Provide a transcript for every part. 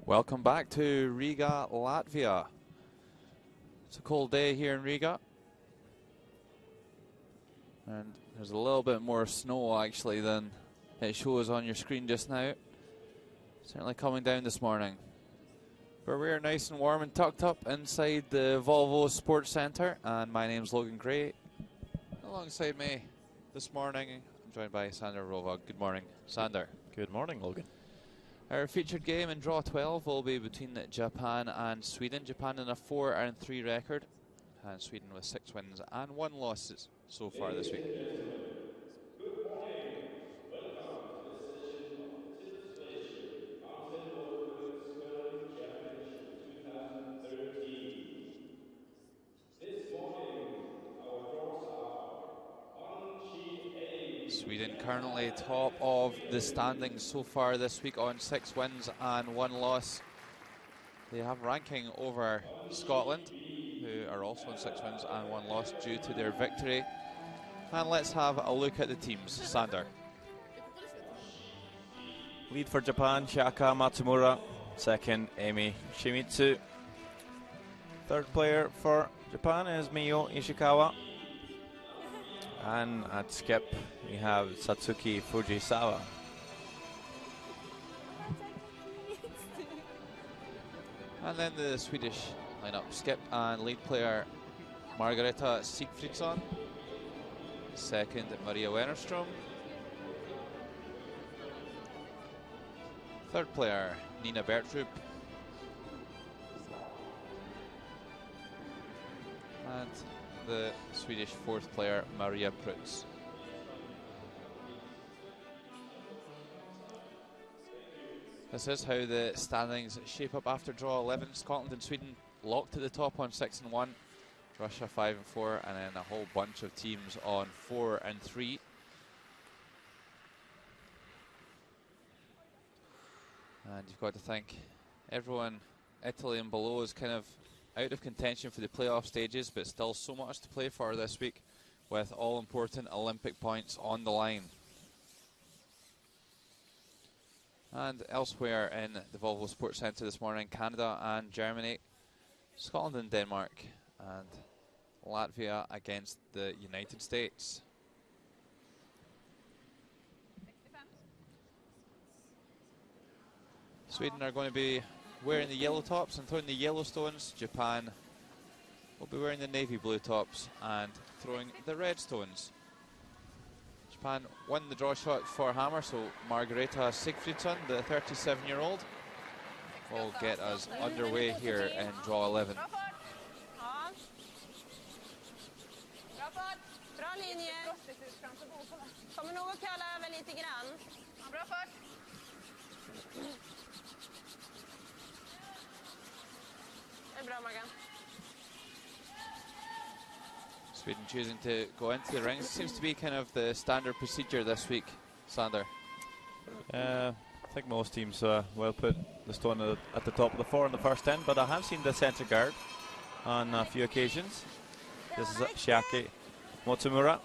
Welcome back to Riga, Latvia. It's a cold day here in Riga. And there's a little bit more snow actually than it shows on your screen just now. Certainly coming down this morning. But we're nice and warm and tucked up inside the Volvo Sports Centre. And my name's Logan Gray. Alongside me this morning, I'm joined by Sander Rovag. Good morning, Sander. Good morning, Logan. Our featured game in draw 12 will be between Japan and Sweden. Japan in a 4-3 record, and Sweden with 6 wins and 1 loss so far this week. Good morning. Welcome to the session of Titlis Glacier Mountain Motorcycle Curling Championship 2013. This morning, our draws are on sheet A. Sweden currently top of the standings so far this week on 6 wins and 1 loss. They have ranking over Scotland, who are also on 6 wins and 1 loss due to their victory. And let's have a look at the teams. Sander. Lead for Japan, Shaka Matsumura. Second, Emi Shimizu. Third player for Japan is Miyo Ishikawa. And at skip, we have Satsuki Fujisawa. And then the Swedish lineup: skip and lead player Margareta Sigfridsson. Second, Maria Wennerström. Third player, Nina Bertrup. And the Swedish fourth player, Maria Prutz. This is how the standings shape up after draw 11. Scotland and Sweden locked at the top on 6 and 1. Russia 5 and 4, and then a whole bunch of teams on 4 and 3. And you've got to think everyone, Italy and below, is kind of out of contention for the playoff stages, but still so much to play for this week with all important Olympic points on the line. And elsewhere in the Volvo Sports Centre this morning, Canada and Germany, Scotland and Denmark, and Latvia against the United States. Sweden are going to be wearing the yellow tops and throwing the yellow stones. Japan will be wearing the navy blue tops and throwing the red stones. Japan won the draw shot for hammer, so Margareta Sigfridsson, the 37-year-old, will get us underway here in draw 11. Bra linje. Kommer nog att kalla över lite grann. Bra fart. Det är bra, Morgan. Sweden choosing to go into the rings seems to be kind of the standard procedure this week, Sander. I think most teams will put the stone at the top of the 4 in the first 10, but I have seen the centre guard on a few occasions. This is Shiaki Motsumura,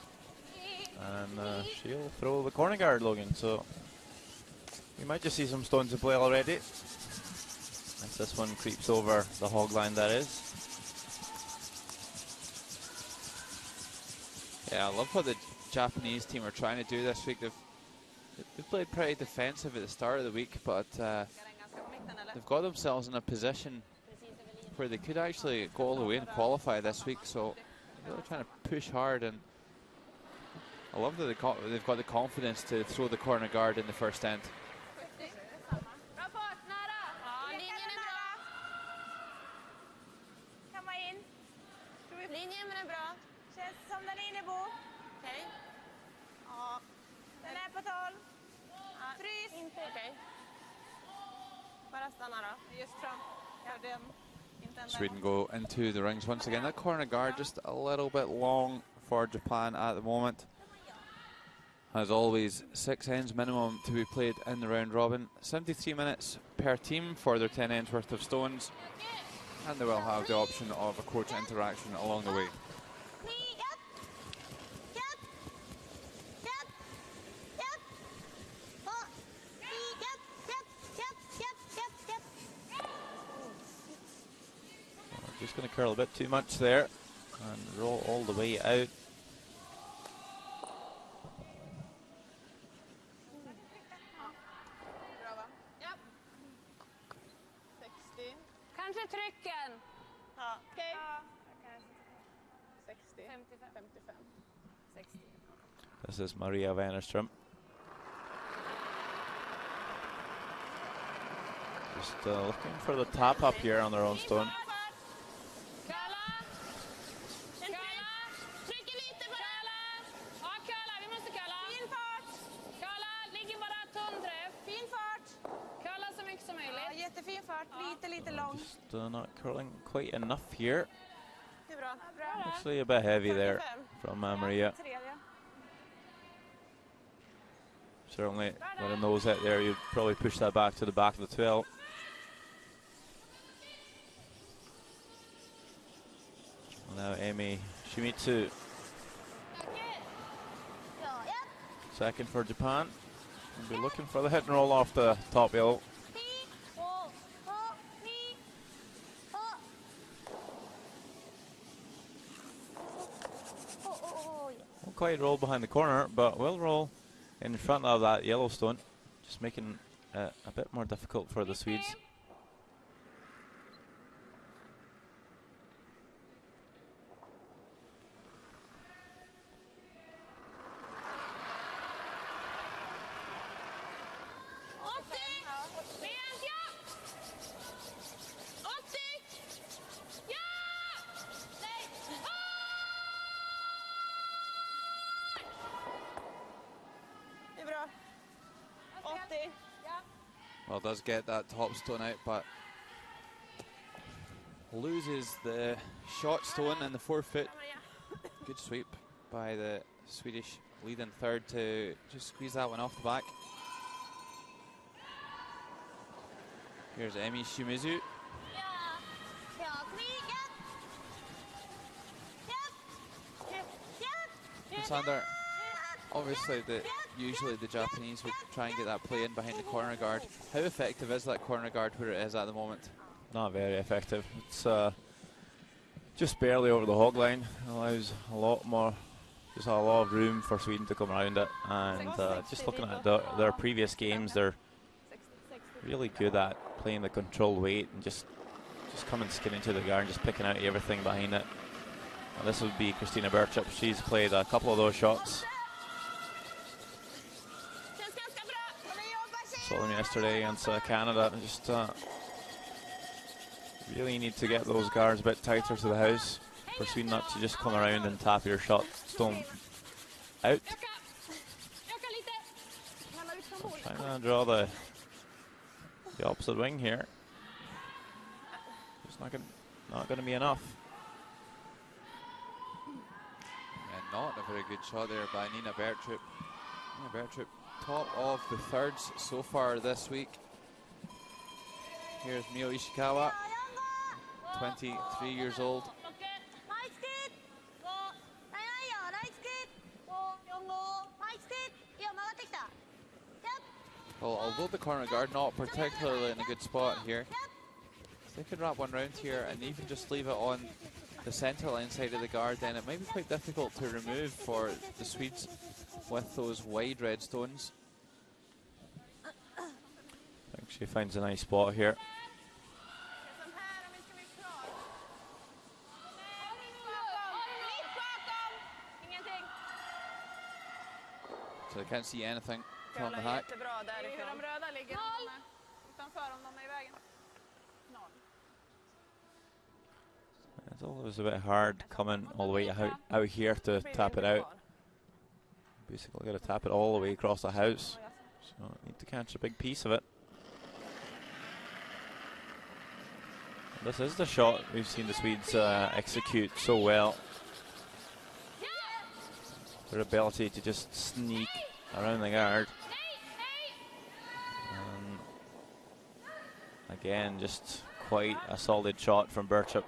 and she'll throw the corner guard, Logan, so we might just see some stones in play already as this one creeps over the hog line, that is. Yeah, I love what the Japanese team are trying to do this week. They've played pretty defensive at the start of the week, but they've got themselves in a position where they could actually go all the way and qualify this week, so they're really trying to push hard, and I love that they've got the confidence to throw the corner guard in the first end. Sweden go into the rings once again. That corner guard just a little bit long for Japan at the moment. As always, 6 ends minimum to be played in the round robin. 73 minutes per team for their 10 ends worth of stones, and they will have the option of a coach interaction along the way. going to curl a bit too much there and roll all the way out. Kanske trycken. Ja. Okej. 60. 55. 60. This is Maria Wennerström. Just looking for the tap up here on their own stone. Curla. Curla. Trycker lite på curla. Ja, curla. Vi måste curla. Fin fart. Curla. Ligger bara tundträff. Fin fart. Curla så mycket som möjligt. Ja, jättefin fart. Lite lång. Just not curling quite enough here. Det är bra. Actually a bit heavy there 45. from Maria. Tredje. Certainly with a nose out there, you'd probably push that back to the back of the 12. Now Amy Shimizu, second for Japan. We'll be looking for the hit and roll off the top yellow. Won't quite roll behind the corner, but will roll in front of that yellow stone, just making it a bit more difficult for the Swedes. Det är bra. 80. Well, does get that top stone out, but loses the short stone and the 4 foot. Good sweep by the Swedish leading third to just squeeze that one off the back. Here's Emi Shimizu. Sander, obviously usually the Japanese would try and get that play in behind the corner guard. How effective is that corner guard where it is at the moment? Not very effective. It's just barely over the hog line. Allows a lot more, just a lot of room for Sweden to come around it. And just looking at their previous games, they're really good at playing the controlled weight and just coming skin into the guard and just picking out everything behind it. And this would be Christina Birchup. She's played a couple of those shots. Saw them yesterday against Canada. Just really need to get those guards a bit tighter to the house for Sweden not to just come around and tap your shot stone out. So trying to draw the opposite wing here. It's not going to be enough. And not a very good shot there by Nina Birchup. Nina Birchup, top of the thirds so far this week. Here's Mio Ishikawa, 23 years old. Well, although the corner guard not particularly in a good spot here, they could wrap one round here and even just leave it on the centre line side of the guard, then it might be quite difficult to remove for the Swedes with those wide red stones. I think she finds a nice spot here. So they can't see anything from the hack. It's always a bit hard coming all the way out here to tap it out. Basically got to tap it all the way across the house. So need to catch a big piece of it. This is the shot we've seen the Swedes execute so well. Their ability to just sneak around the guard. Again, just quite a solid shot from Birchup.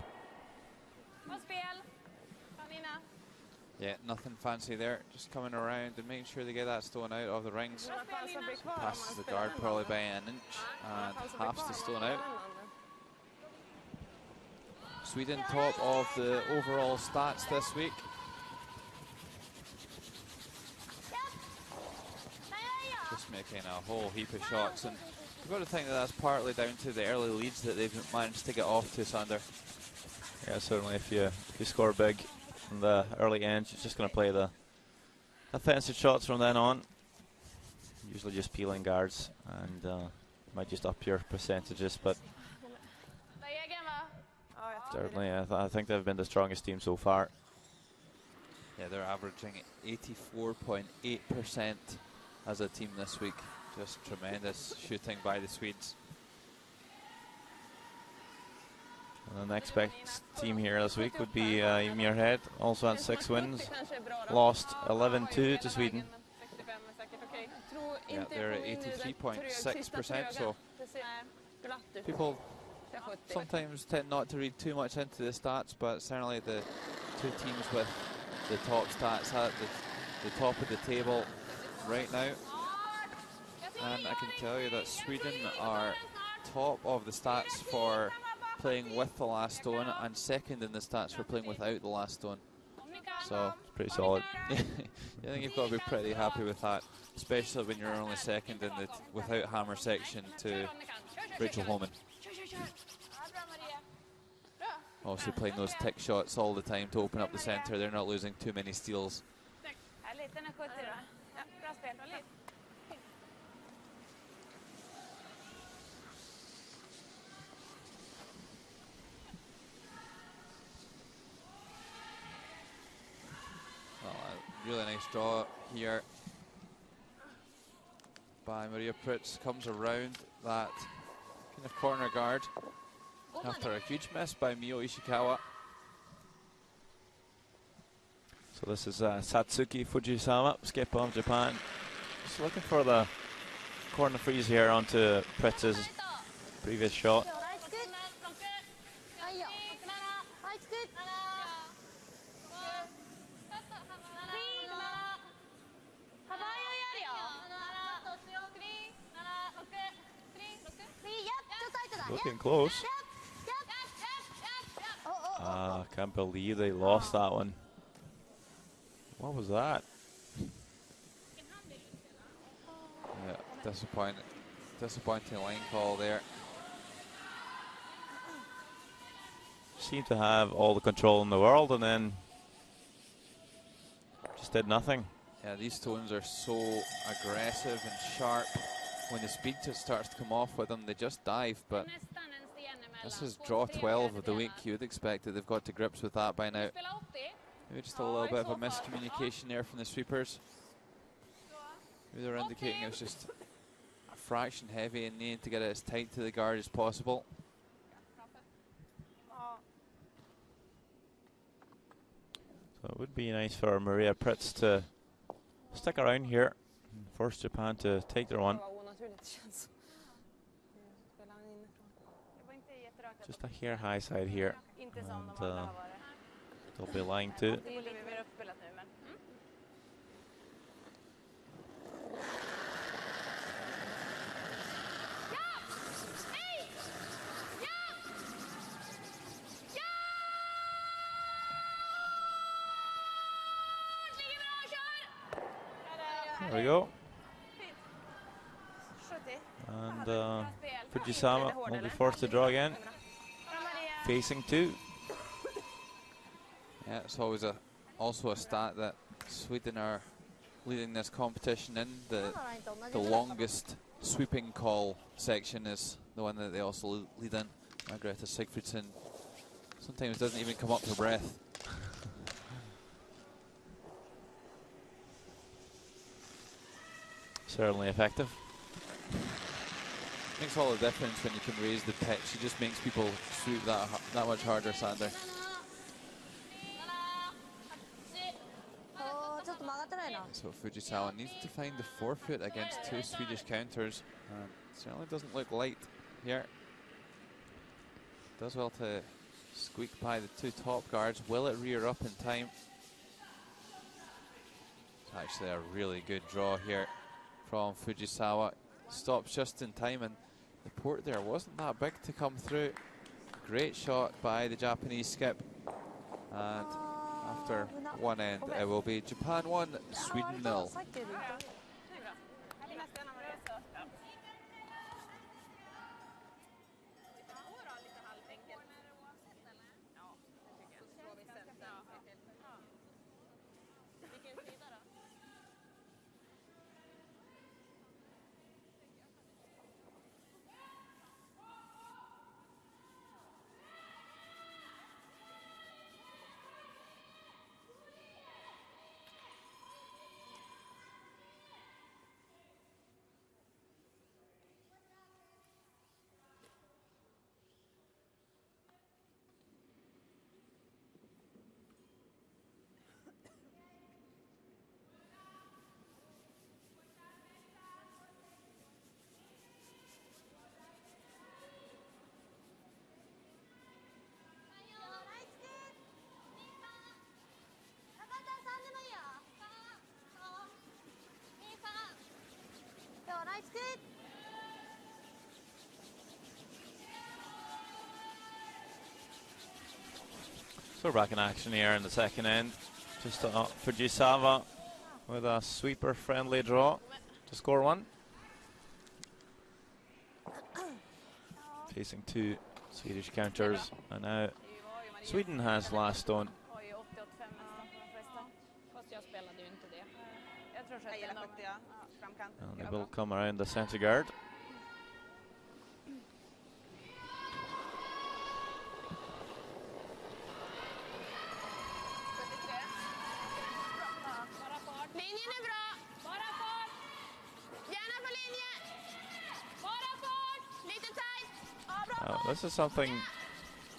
Yeah, nothing fancy there. Just coming around and making sure they get that stone out of the rings. Passes the guard probably by an inch and halves the stone out. Sweden top of the overall stats this week. Just making a whole heap of shots, and you've got to think that that's partly down to the early leads that they've managed to get off to, Sander. Yeah, certainly if you score big from the early end, you're just going to play the offensive shots from then on. Usually just peeling guards, and might just up your percentages, but certainly I think they've been the strongest team so far. Yeah, they're averaging 84.8% as a team this week. Just tremendous shooting by the Swedes. And the next best team here this week would be Muirhead, also had 6 wins, lost 11-2 to Sweden. Yeah, they're at 83.6%, so people sometimes tend not to read too much into the stats, but certainly the two teams with the top stats at the top of the table right now. And I can tell you that Sweden are top of the stats for playing with the last stone and second in the stats for playing without the last stone. So it's pretty solid. I think you've got to be pretty happy with that, especially when you're only second in the without hammer section to Rachel Holman. Also playing those tick shots all the time to open up the centre. They're not losing too many steals. Really nice draw here by Maria Pritz. Comes around that kind of corner guard after a huge miss by Mio Ishikawa. So this is Satsuki Fujisawa, skip of Japan. Just looking for the corner freeze here onto Pritz's previous shot. Looking close. I can't believe they lost that one. What was that? Yeah, disappointing line call there. Seemed to have all the control in the world and then just did nothing. Yeah, these stones are so aggressive and sharp. When the speed just starts to come off with them, they just dive. But this is draw 12 of the week. You would expect that they've got to grips with that by now. Maybe just a little bit of a miscommunication there from the sweepers. Maybe they're indicating it was just a fraction heavy and needing to get it as tight to the guard as possible. So it would be nice for Maria Pritz to stick around here. Force Japan to take their one. Just a hair high side here. And they'll be lying too. There we go. And Fujisawa will be forced to draw again. Facing 2. Yeah, it's always also a stat that Sweden are leading this competition in. The longest sweeping call section is the one that they also lead in. Margareta Sigfridsson sometimes doesn't even come up for breath. Certainly effective. Makes all the difference when you can raise the pitch. It just makes people sweep that much harder, Sander. So Fujisawa needs to find the forefoot against 2 Swedish counters. Certainly doesn't look light here. Does well to squeak by the 2 top guards. Will it rear up in time? It's actually a really good draw here from Fujisawa. Stops just in time, and the port there wasn't that big to come through. great shot by the Japanese skip. And after one end, it will be Japan 1, Sweden 0. So we're back in action here in the second end. Just Fujisawa with a sweeper friendly draw to score one. Facing two Swedish counters, and now Sweden has last stone. And they will come around the center guard. This is something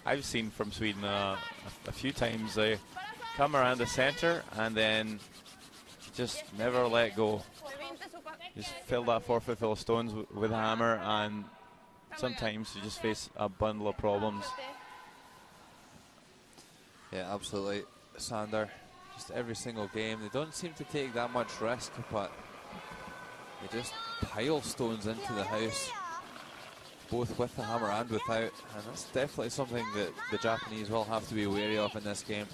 I've seen from Sweden a few times. They come around the center and then just never let go. Just fill that forfeit full of stones with a hammer, and sometimes you just face a bundle of problems. Yeah, absolutely, Sander. Just every single game, they don't seem to take that much risk, but they just pile stones into the house, both with the hammer and without, and that's definitely something that the Japanese will have to be wary of in this game.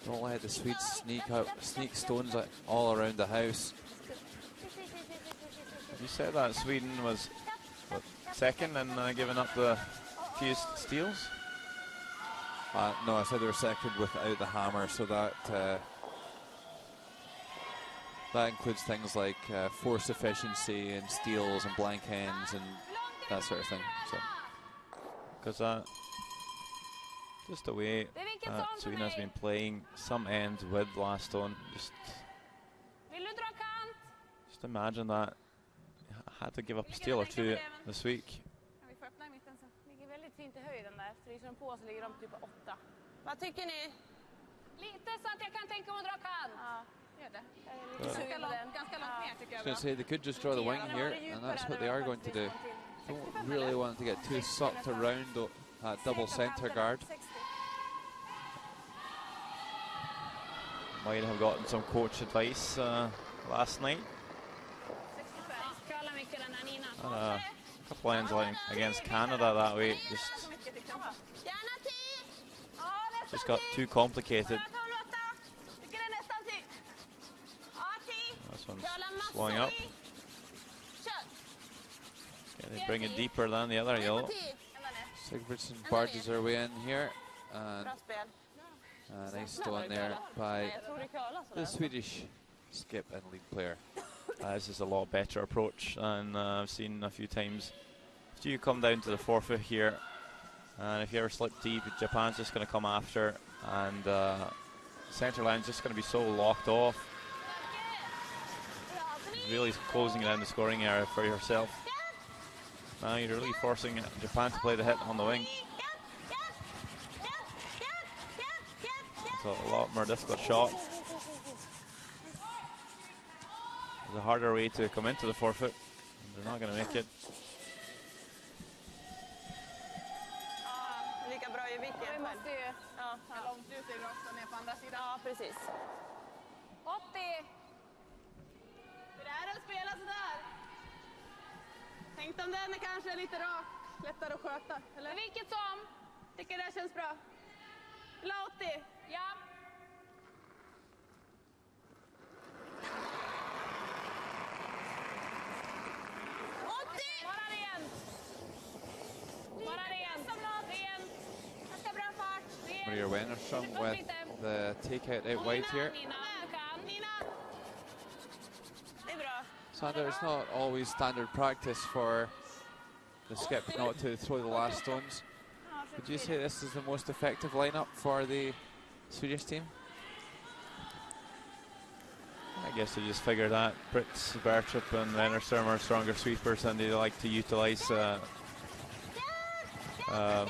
Don't let the Swedes sneak stones all around the house. You said that Sweden was what, second in giving up the few steals? No, I said they were second without the hammer, so that that includes things like force efficiency and steals and blank ends and that sort of thing. So, because just the way Sweden has been playing some ends with last stone, just imagine that. Had to give up a steal or two this week. Vad tycker ni? Lite så att jag kan tänka mig att dra kant. Ja, gör det. Ganska långt ner tycker I jag. was going to say they could just draw the wing here, and that's what they are going to do. Don't really want to get too sucked around that double center guard. Might have gotten some coach advice last night. And a couple ends against Canada that way just got too complicated. This one's slowing up. Okay, they bring it deeper than the other yellow. Sigvardsson barges her way in here, and a nice stone there by the Swedish skip and lead player. This is a lot better approach than I've seen a few times. If you come down to the forfeit here, and if you ever slip deep, Japan's just going to come after, and center line's just going to be so locked off. Really closing down the scoring area for yourself. Now you're really forcing Japan to play the hit on the wing. It's a lot more difficult shot. There's a harder way to come into the forfeit. They're not going to make it. Lika bra i vilken själv. Långt ut i rösten ner på andra sidan. Ja, precis. 80! Hur är det att spela sådär? Tänk om den är kanske lite rak. Lättare att sköta, eller? Vilket som? Tycker det här känns bra. Lativ. Ja. Bara rent. Bara rent. Rent. Ganska bra fart. Maria Wennerström with the takeout out wide here. Nina, du kan. Nina. Det är bra. Sander, it's not always standard practice for the skip not to throw the last stones. Would you say this is the most effective lineup for the Swedish team? I guess they just figured that Brits, Bertrup and Wennerström are stronger sweepers and they like to utilise that. I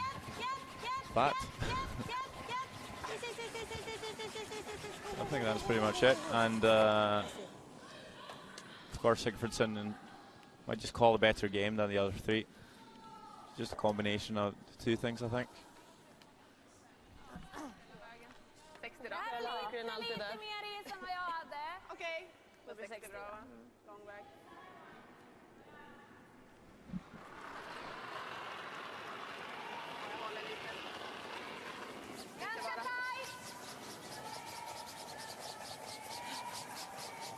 think that's pretty much it. And of course Sigfridsson and might just call a better game than the other three. Just a combination of the two things, I think. 60 då. Det här är lite mer is än vad jag hade. Okej. Det blir 60 bra, va? Lång väg. Jag håller lite. Ganska tajt.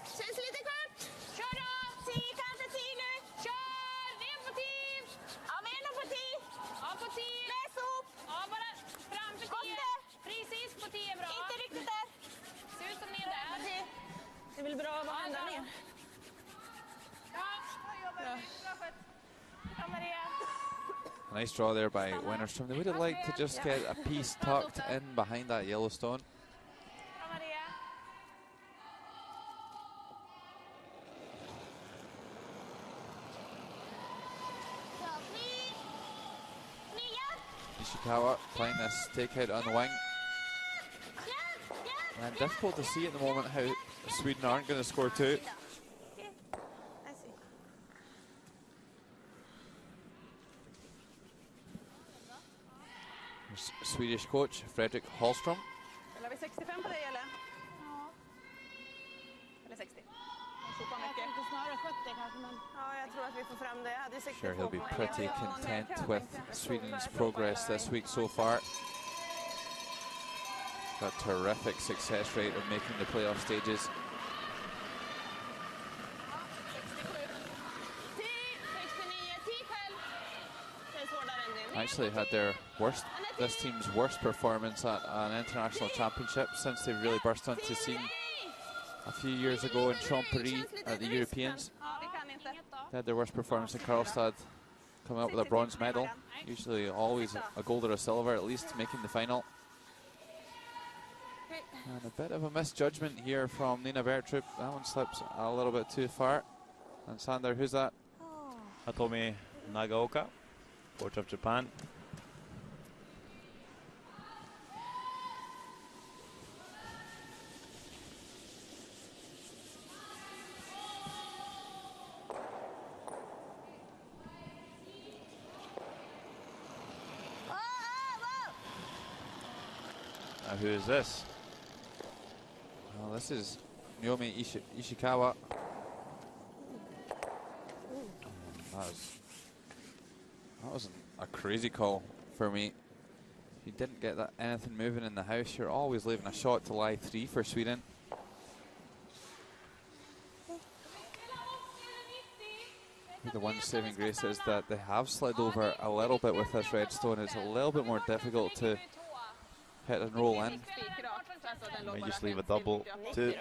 Känns lite kort. Kör då. 10, kanske 10 nu. Kör. Ner på 10. Ja, men ändå på 10. Ja, på 10. Läs upp. Ja, bara framför 10. Kotte. Precis på 10 bra. Inte riktigt där. Ser ut som ni är där. 10. Det är väl bra att vara ända ner. Ja. Bra. Ja, Maria. Nice draw there by Wennerström. They would have liked to just get a piece tucked in behind that yellow stone. Ja, Maria. Ishikawa playing this takeout on the wing. And difficult to see at the moment how Sweden aren't going to score two. Swedish coach Fredrik Hallström. Eller har vi 65 på dig, eller? Ja. Eller 60? Jag tänkte snarare 70 kanske, men... Ja, jag tror att vi får fram det. Jag hade 62 Sure, he'll be på mig. pretty content with Sweden's progress this week so far. Got a terrific success rate of making the playoff stages. Actually had their worst, this team's worst performance at an international championship since they really burst onto the scene a few years ago in Chambéry at the Europeans. They had their worst performance in Karlstad, coming up with a bronze medal. Usually always a gold or a silver at least, making the final. And a bit of a misjudgment here from Nina Bertrup. That one slips a little bit too far. And Sander, who's that? Hatomi Nagaoka, coach of Japan. Now who is this? Well, this is Naomi Ishikawa. That was a crazy call for me. If you didn't get that anything moving in the house, you're always leaving a shot to lie 3 for Sweden. The one saving grace is that they have slid over a little bit with this red stone. It's a little bit more difficult to hit and roll in. May just leave a double to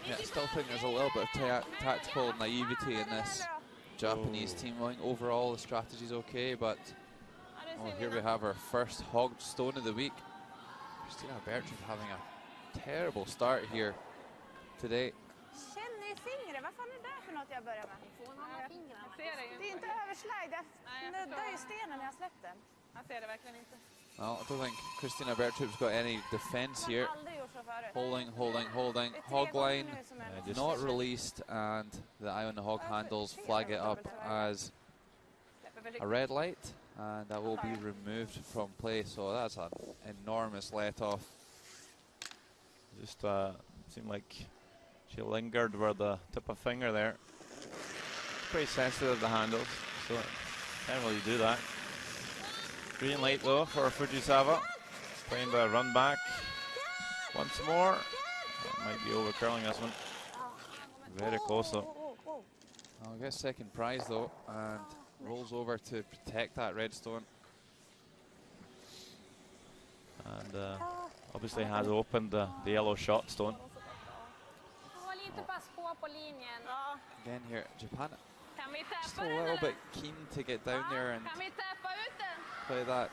Yeah, I still think there's a little bit of tactical naivety in this Japanese team. I think overall the strategy's okay, but here we have our first hogged stone of the week. Kristina Bertrup having a terrible start here today. Känner i fingret, vad fan är det där för något jag börjar med? Det är inte överslag, jag nuddar ju stenen när jag släppte den. Jag ser det verkligen inte. Well, I don't think Kristina Bertrup's got any defense here. Holding. Hog line, not released, and the eye on the hog handles flag it up as a red light. and that will be removed from play. So that's an enormous let off. Just seemed like she lingered where the tip of finger there. Pretty sensitive, the handles, so can't really do that. Green light though for Fujisawa. Playing the run back once more. That might be over curling this one. Very close though. I'll get second prize though, and rolls over to protect that red stone. And obviously has opened the yellow shot stone. Again here, Japan just a little bit keen to get down there and play that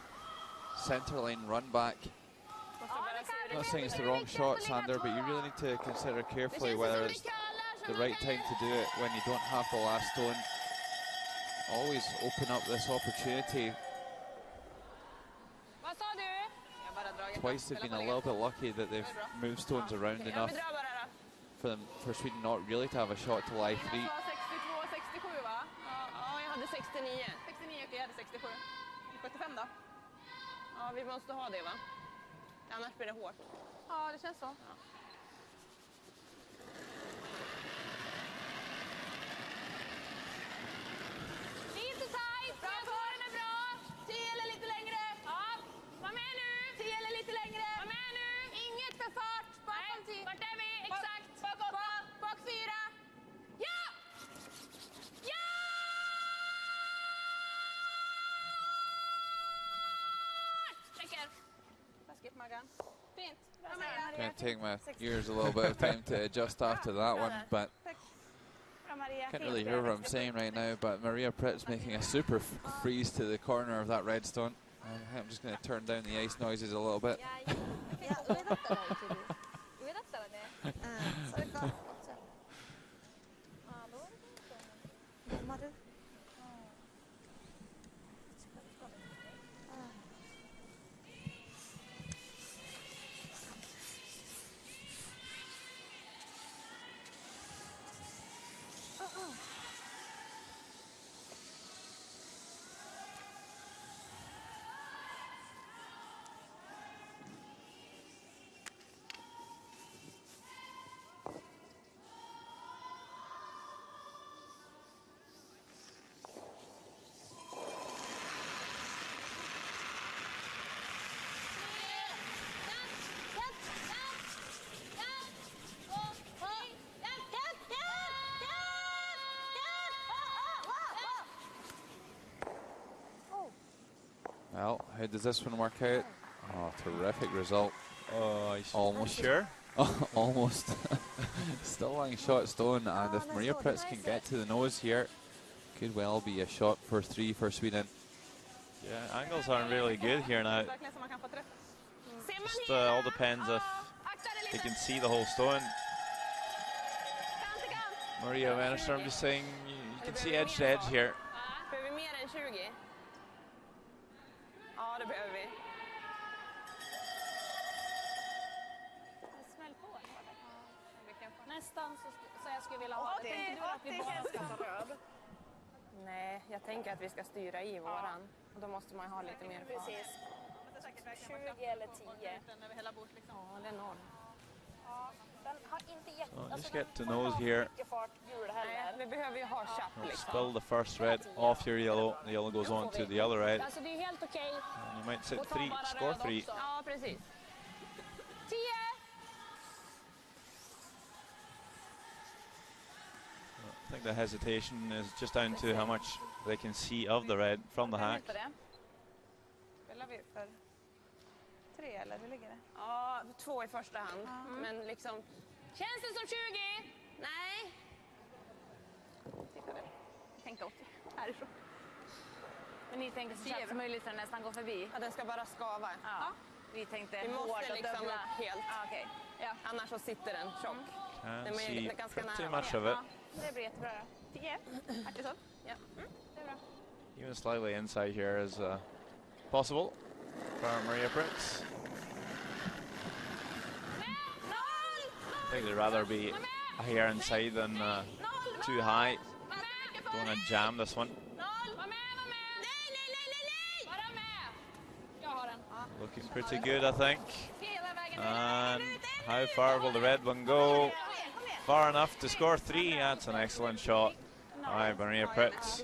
center line run back. I'm not saying it's the wrong shot, Sander, but you really need to consider carefully whether it's the right time to do it when you don't have the last stone. Always open up this opportunity. Twice they've been a little bit lucky that they've moved stones around enough for Sweden not really to have a shot to lie 3. Ja, vi måste ha det va? Annars blir det hårt. Ja, det känns så. Ja. Lite tajt, bra form är bra. 10 eller lite längre. Ja, var med nu. 10 eller lite längre. Var med nu. Inget för fart. Bakom 10. Vart är vi? Exakt. Bak 8. Bak 4. Ja! Ja! Checker. Taskigt Maggan. Fint. Gonna take my ears a little bit of time to adjust after that one, but can't really hear what I'm saying right now. But Maria Pritt's making a super freeze to the corner of that red stone. I'm just going to turn down the ice noises a little bit. Well, how does this one work out? Oh, terrific result. Almost. Sure? Almost. Still lying shot stone, and if Maria Pritz can get to the nose here, could well be a shot for 3 for Sweden. Yeah, angles aren't really good here now. Just all depends if they can see the whole stone. Maria Wennerström just saying you can see edge to edge here. Behöver vi mer än 20? Ja, det behöver vi. Smäll på. Nästan så jag skulle vilja ha det. Tänker du att vi bara ska ta röd? Nej, jag tänker att vi ska styra i våran. Och då måste man ju ha lite mer fart. Precis. 20 eller 10. Ja, det är 0. Den har inte Just get to nose here. Nej, vi behöver ju ha chapp liksom. Spill the first red off your yellow. The yellow goes on to the other red. Alltså det är ju helt okej. And you might sit 3, score 3. Ja, precis. 10. I think the hesitation is just down to how much they can see of the red from the hack. Spelar vi för 3 eller hur ligger det? Ja, 2 i första hand. Men liksom... Känns det som 20? Nej. Titta det. Tänk 80 härifrån. Men ni tänker så snabbt som möjligt för att nästan gå förbi? Ja, den ska bara skava. Ja. Vi tänkte vi måste liksom dubbla. Helt. Okay. Ja. Annars så sitter den tjock. Can't Den see är ganska pretty nära. much of it. Det blir jättebra. 10. Artisson. Ja. Det är bra. Even slightly inside here is possible for Maria Pritz. I think they'd rather be a hair inside than too high. Don't want to jam this one. Looking pretty good, I think. And how far will the red one go? Far enough to score 3. That's an excellent shot by Maria Pritz.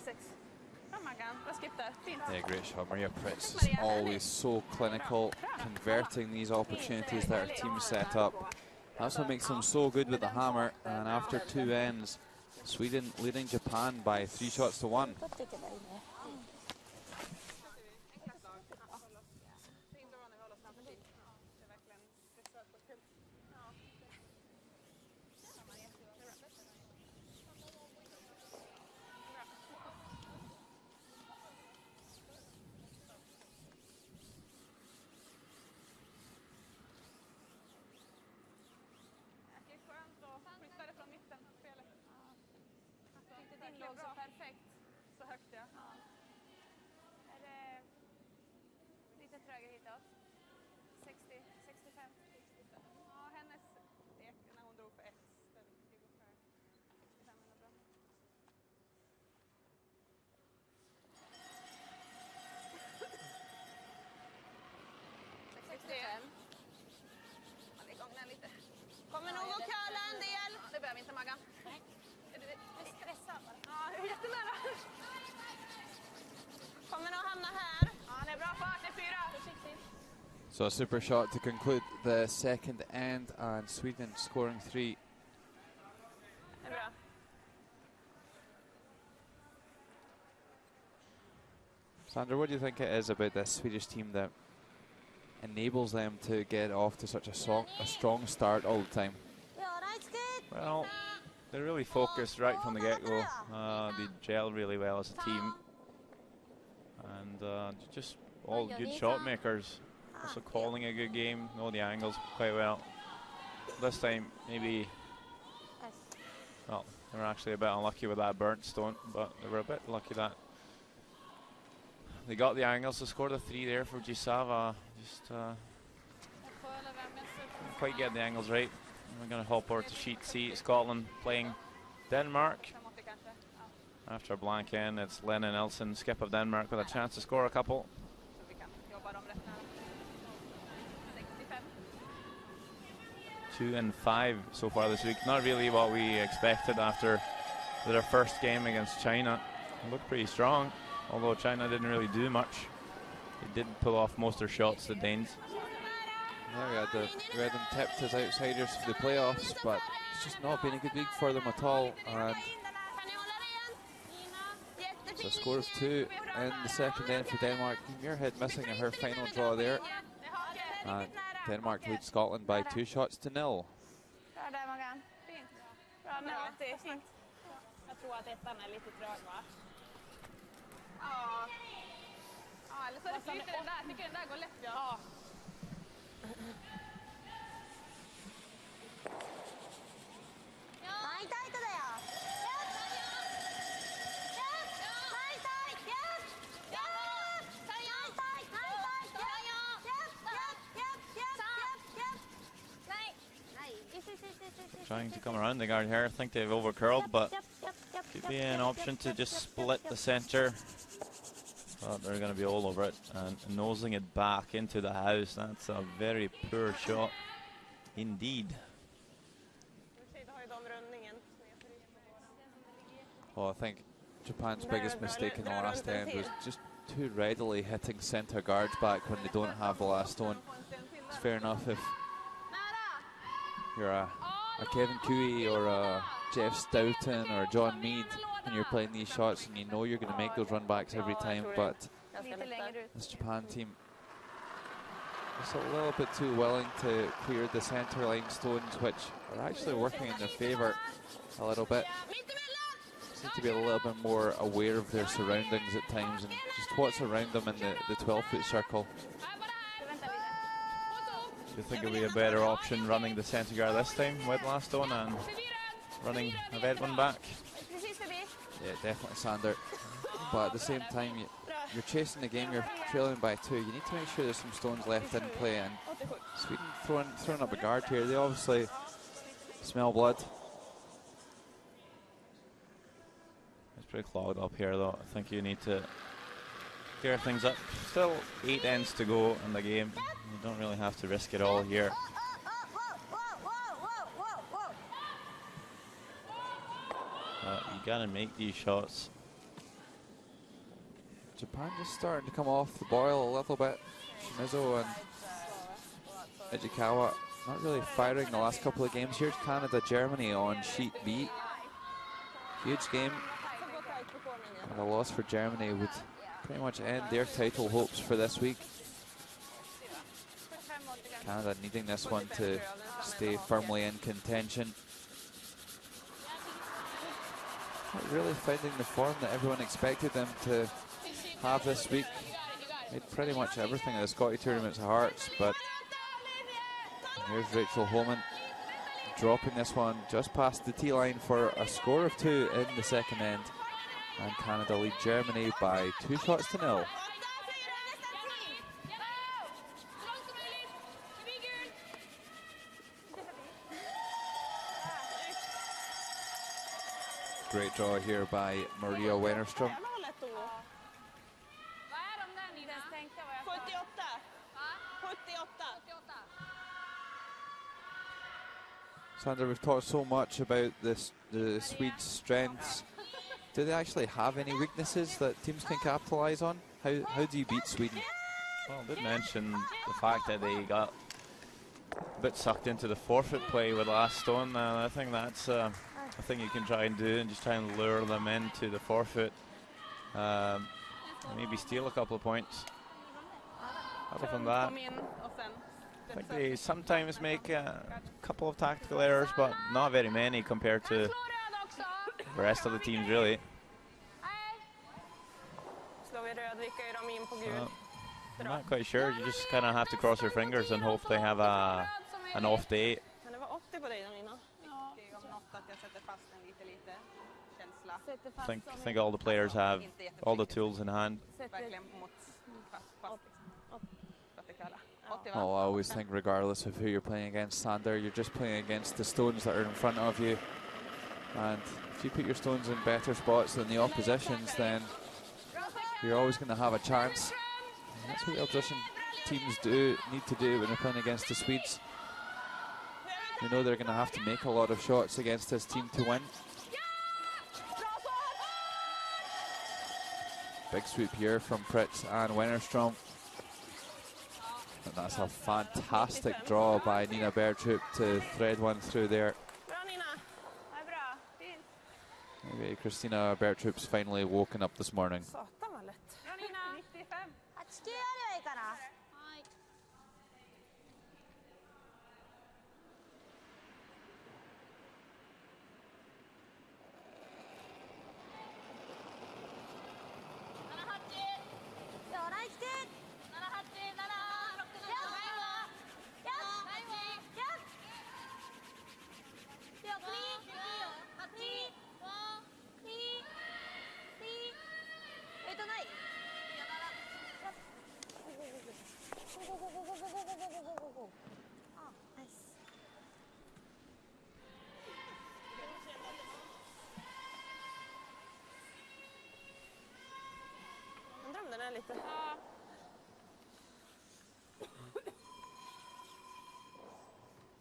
Yeah, great shot. Maria Pritz is always so clinical, converting these opportunities that her team set up. That's what makes them so good with the hammer. And after 2 ends, Sweden leading Japan by 3 shots to 1. Kommer nog att curla en del. Det behöver inte, Maggan. Nej. Är du stressad? Ja, jättenära. Kommer nog hamna här. Ja, det är bra fart. Det är 4. Försiktigt. So a super shot to conclude the second end, and Sweden scoring 3. Det är bra. Sandra, what do you think it is about this Swedish team that enables them to get off to such a strong start all the time? Well, they're really focused right from the get-go. They gel really well as a team. And just all good shot makers. Also calling a good game, know the angles quite well. This time, maybe, well, they were actually a bit unlucky with that burnt stone, but they were a bit lucky that they got the angles to score the 3 there for Gisava. Just didn't quite get the angles right. We're going to hop over to sheet C. Scotland playing Denmark. After a blank end, it's Lennon Nelson, skip of Denmark, with a chance to score a couple. 2 and 5 so far this week. Not really what we expected after their first game against China. It looked pretty strong, although China didn't really do much. They did pull off most of their shots, the Danes. Yeah, we had them tipped as outsiders for the playoffs, but it's just not been a good week for them at all. And so a score of 2 in the second end for Denmark. Muirhead missing in her final draw there. And Denmark leads Scotland by 2 shots to 0. Bra där, Morgan. Fint. Bra nu. Det är fint. Jag tror att ettan är lite trög, va? Ja. Ja, eller så är det flyter den där. Jag tycker den där går lätt, ja. Trying to come around the guard here. I think they've overcurled, but could be an option to just split the center. But they're going to be all over it and nosing it back into the house. That's a very poor shot indeed. Well, I think Japan's biggest mistake in the last end was just too readily hitting center guards back when they don't have the last stone. It's fair enough if you're a Kevin Cooey or a Jeff Stoughton or a John Mead and you're playing these shots and you know you're going to make those run backs every time, but this Japan team is a little bit too willing to clear the center line stones, which are actually working in their favour a little bit. Seem to be a little bit more aware of their surroundings at times and just what's around them in the 12-foot circle. Do you think it'll be a better option running the centre guard this time with last stone and running a red one back? Yeah, definitely Sander. But at the same time, you're chasing the game, you're trailing by 2. You need to make sure there's some stones left in play, and Sweden throwing up a guard here. They obviously smell blood. It's pretty clogged up here though. I think you need to scare things up. Still 8 ends to go in the game. You don't really have to risk it all here. You gotta make these shots. Japan just starting to come off the boil a little bit. Shimizu and Ichikawa not really firing the last couple of games. Here's Canada, Germany on sheet B. Huge game. And a loss for Germany would pretty much end their title hopes for this week. Canada needing this one to stay firmly in contention. Not really finding the form that everyone expected them to have this week. Made pretty much everything of the Scotty Tournaments of Hearts, but here's Rachel Holman dropping this one just past the tee line for a score of 2 in the second end. And Canada lead Germany by 2 shots to 0. Great draw here by Maria Wennerström. Sandra, we've talked so much about this, the Swedes' strengths. Do they actually have any weaknesses that teams can capitalise on? How do you beat Sweden? Well, I did mention the fact that they got a bit sucked into the forfeit play with last stone, and I think that's a thing you can try and do, and just try and lure them into the forfeit. Maybe steal a couple of points. Other than that, I think they sometimes make a couple of tactical errors, but not very many compared to the rest of the teams, really. I'm not quite sure. You just kind of have to cross your fingers and hope they have an off day. I think all the players have all the tools in hand. Oh, I always think regardless of who you're playing against, Sander, you're just playing against the stones that are in front of you. And if you put your stones in better spots than the opposition's, then you're always going to have a chance. And that's what the opposition teams need to do when they're playing against the Swedes. They know they're going to have to make a lot of shots against this team to win. Big sweep here from Pritz and Wennerström. And that's a fantastic draw by Nina Bergtrup to thread one through there. Maybe Christina Bergtrup's finally woken up this morning.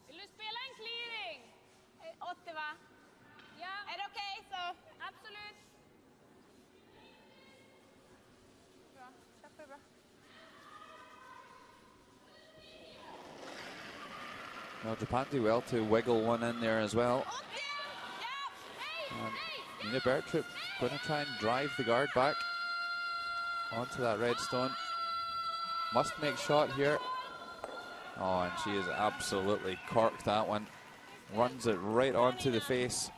Vill du spela en clearing? 80 va? Ja. Är det okej så? Absolut. Bra, jättebra. Well, Japan do well to wiggle one in there as well. And Nina Bergtrup going to try and drive the guard back onto that red stone. Must make shot here. Oh, and she has absolutely corked that one. Runs it right onto the face.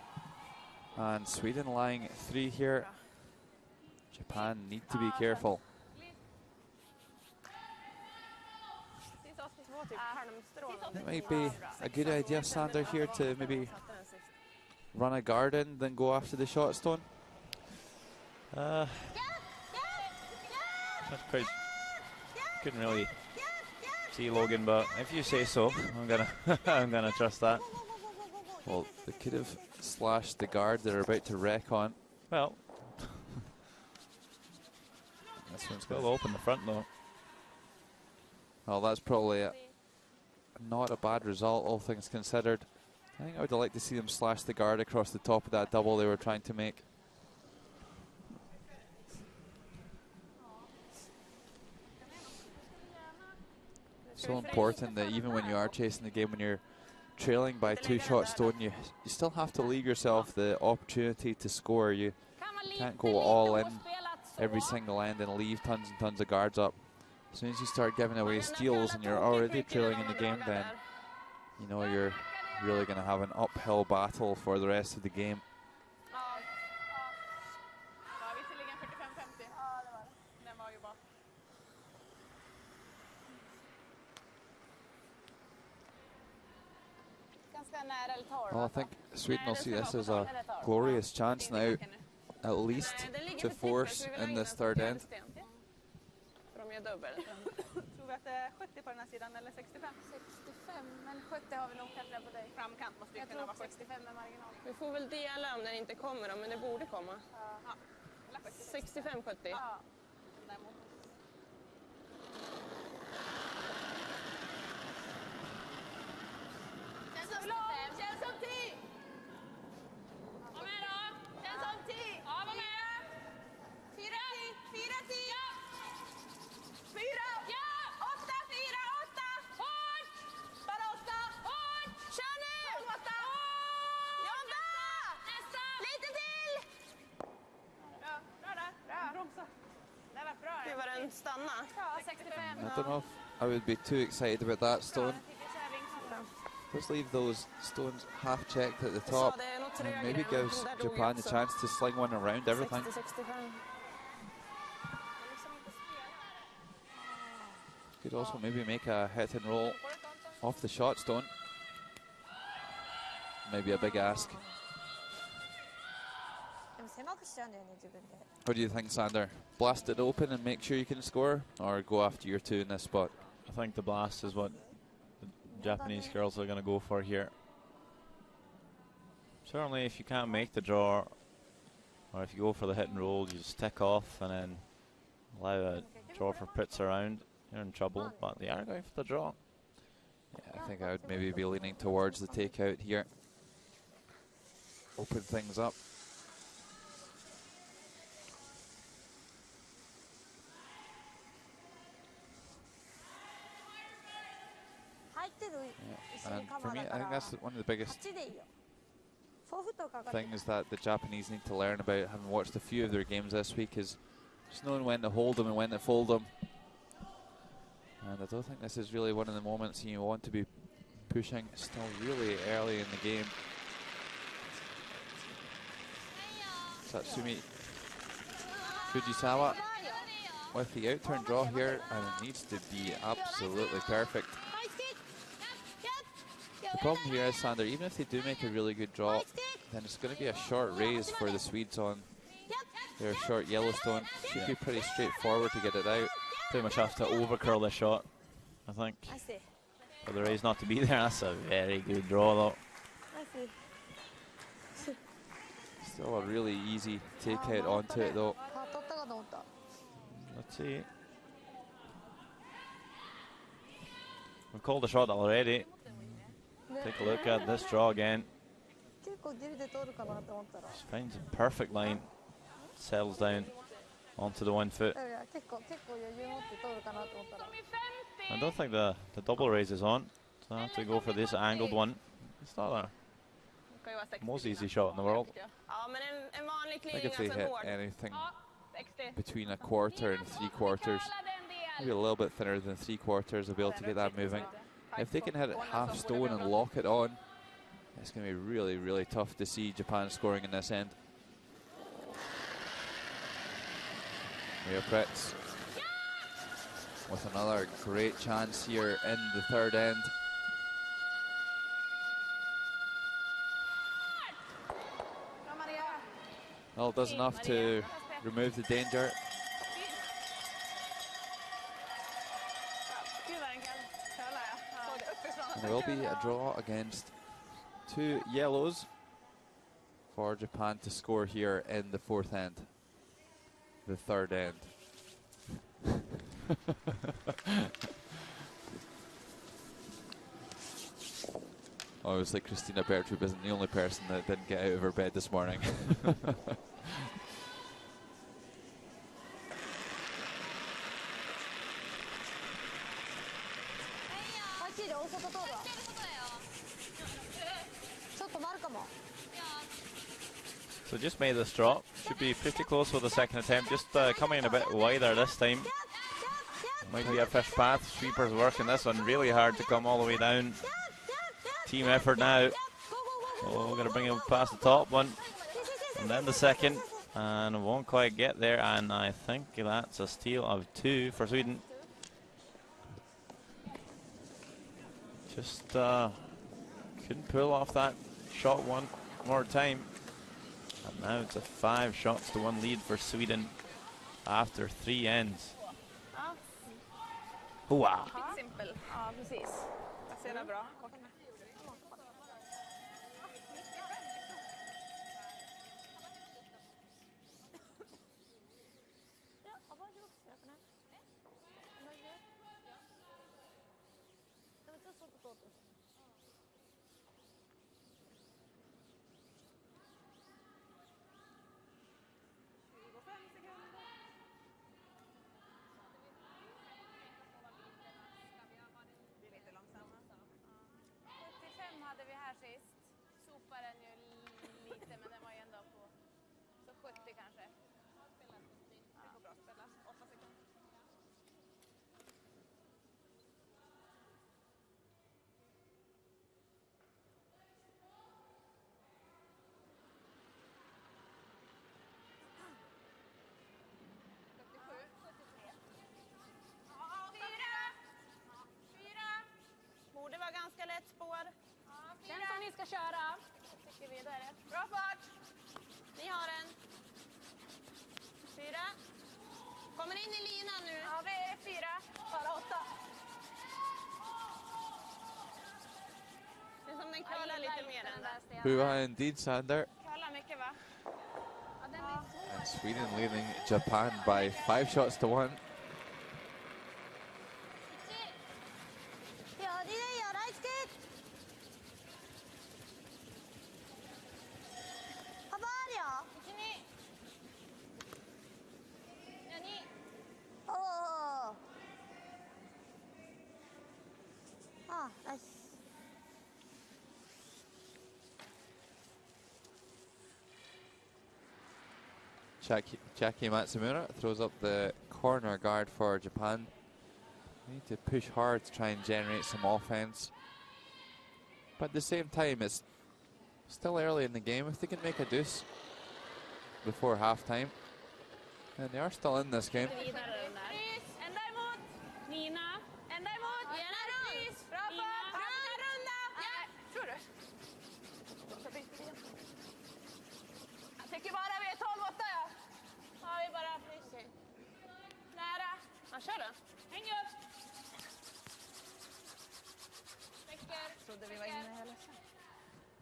And Sweden lying 3 here. Japan need to be careful. It might be a good idea, Sander, here to maybe run a guard in, then go after the shot stone. Not quite. Couldn't really see Logan, but if you say so, I'm gonna I'm gonna trust that. Well, they could have slashed the guard they're about to wreck on. Well, This one's Still open the front though. Well, that's probably not a bad result, all things considered. I think I would have liked to see them slash the guard across the top of that double they were trying to make. So important that even when you are chasing the game, when you're trailing by 2 shots stone, you still have to leave yourself the opportunity to score. You can't go all in every single end and leave tons and tons of guards up. As soon as you start giving away steals and you're already trailing in the game, then you know you're really going to have an uphill battle for the rest of the game. Well, I think Sweden will see this as a glorious chance now, at least, to force in this third end. Tror vi att det är 70 på den här sidan eller 65? 65, men 70 har vi nog kanske på dig. Framkant måste ju kunna vara 65 med marginal. Vi får väl dela om den inte kommer då, men det borde komma. Ja. 65-70. Ja. Känns som 10! Var med då! Känns som 10! Ja, var med! 4-10! 4-10! Ja! 4! Ja! 8! 4! 8! Hårt! Bara 8! Hårt! Kör nu! 8! Jobba! Nästa! Lite till! Ja, bra där. Bra. Bromsa. Det var bra. Det var den stanna. Ja, 65. I don't know if I would be too excited about that stone. Let's leave those stones half checked at the top and maybe gives Japan the chance to sling one around everything. Could also maybe make a hit and roll off the shot stone. Maybe a big ask. What do you think, Sander? Blast it open and make sure you can score, or go after your 2 in this spot? I think the blast is what Japanese girls are going to go for here. Certainly if you can't make the draw, or if you go for the hit and roll, you just tick off and then allow a draw for pits around, you're in trouble. But they are going for the draw. Yeah, I think I would maybe be leaning towards the takeout here. Open things up. Yeah. And for me, I think that's one of the biggest things that the Japanese need to learn about, having watched a few of their games this week, is just knowing when to hold them and when to fold them. And I don't think this is really one of the moments you want to be pushing still really early in the game. Satsumi Fujisawa with the out-turn draw here, and it needs to be absolutely perfect. The problem here is, Sander, even if they do make a really good draw, then it's going to be a short raise for the Swedes on their short Yellowstone. Should be pretty straightforward to get it out. Pretty much have to overcurl the shot, I think. For the raise not to be there, that's a very good draw though. Still a really easy takeout onto it though. Let's see. We've called the shot already. Take a look at this draw again. Just finds a perfect line. Settles down onto the 1 foot. I don't think the double raise is on, so I have to go for this angled one. It's not the most easy shot in the world. I think if they hit anything between a quarter and 3/4, maybe a little bit thinner than 3/4, they'll be able to get that moving. If they can hit it half stone and lock it on, it's going to be really, really tough to see Japan scoring in this end. Ria Pretz with another great chance here in the third end. Well, does enough to remove the danger. And there will be a draw against 2 yellows for Japan to score here in the 4th end, the 3rd end. Obviously, Christina Bertrup isn't the only person that didn't get out of her bed this morning. So just made this drop. Should be pretty close with the second attempt. Just coming in a bit wider this time. Might be a fish path. Sweeper's working this one really hard to come all the way down. Team effort now. Oh, we're going to bring him past the top one. And then the second. And won't quite get there. And I think that's a steal of 2 for Sweden. Just couldn't pull off that shot one more time. And now it's a 5 shots to 1 lead for Sweden after 3 ends. Wow. Simpel. Ja, precis. Passerar bra. Ganska lätt spår. Den som ni ska köra. Tycker vi, då är det. Bra fart. Ni har den. 4. Kommer in i linan nu. Ja, vi är 4. Bara 8. Det är som den kallar lite mer än där. Hua indeed, Sander. Kallar mycket, va? Ja, den är så. And Sweden leading Japan by 5 shots to 1. Jackie Matsumura throws up the corner guard for Japan. They need to push hard to try and generate some offense. But at the same time, it's still early in the game. If they can make a deuce before halftime, and they are still in this game.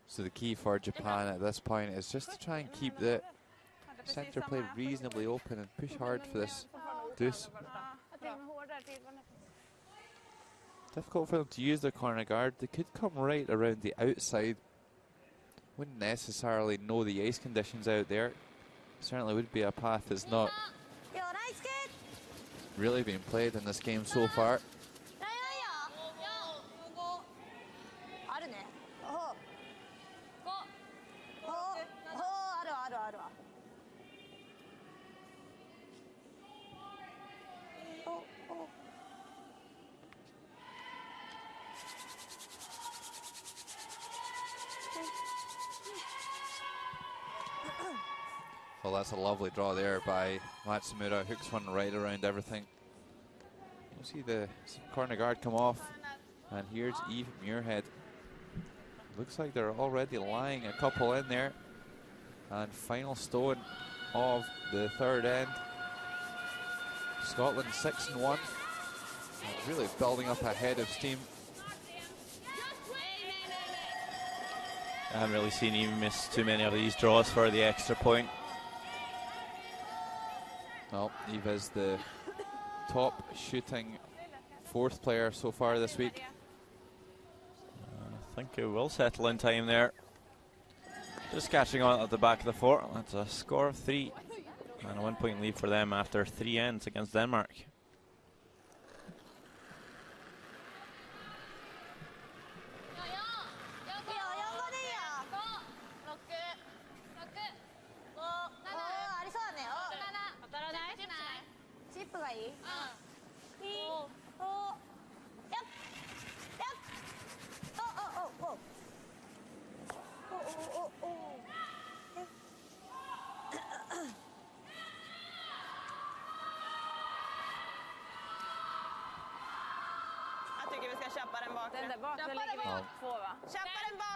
So the key for Japan at this point is just to try and keep the center play reasonably open and push hard for this deuce. Difficult for them to use their corner guard. They could come right around the outside. Wouldn't necessarily know the ice conditions out there. Certainly would be a path that's not really been played in this game so far. Well, that's a lovely draw there by Matsumura. Hooks one right around everything. You see the corner guard come off. And here's Eve Muirhead. Looks like they're already lying a couple in there. And final stone of the third end. Scotland 6-1. Really building up a head of steam. I haven't really seen Eve miss too many of these draws for the extra point. Well, Eve is the top shooting 4th player so far this week. I think it will settle in time there. Just catching on at the back of the fort. That's a score of 3 and a 1-point lead for them after 3 ends against Denmark.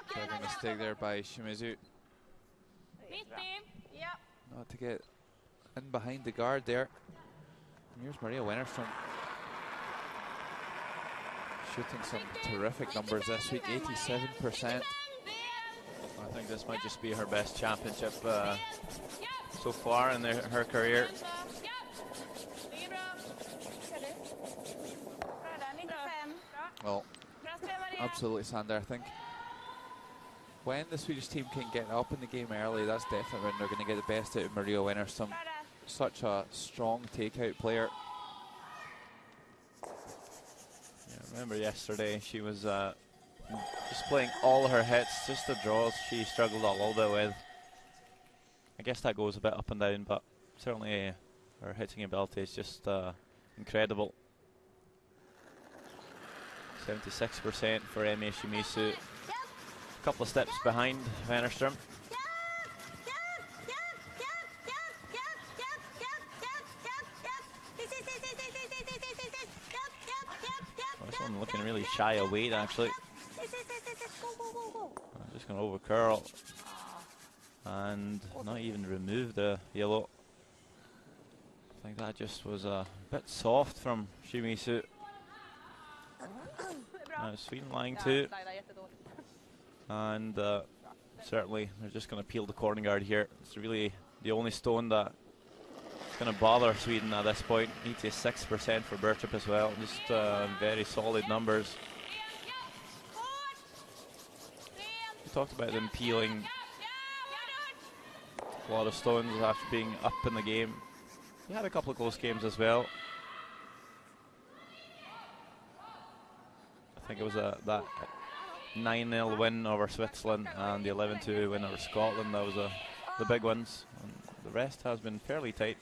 Clever mistake there by Shimizu. Not to get in behind the guard there. And here's Maria Wennerstrom. Shooting some terrific numbers this week, 87%. I think this might just be her best championship so far in her career. Well, absolutely, Sander. I think when the Swedish team can get up in the game early, that's definitely when they're going to get the best out of Maria Wennerstrom. Such a strong takeout player. Yeah, remember yesterday she was just playing all her hits, just the draws she struggled a little bit with. I guess that goes a bit up and down, but certainly her hitting ability is just incredible. 76% for Emi Shimizu. A couple of steps behind Wennerstrom. This one looking really shy of weight, actually. I'm just going to over curl and not even remove the yellow. I think that just was a bit soft from Shimizu. Sweden lying 2. And certainly they're just going to peel the corner guard here. It's really the only stone that is going to bother Sweden at this point. 86% for Bertrup as well. Just very solid numbers. We talked about them peeling a lot of stones after being up in the game. They had a couple of close games as well. I think it was that 9-0 win over Switzerland and the 11-2 win over Scotland. That was the big ones. And the rest has been fairly tight.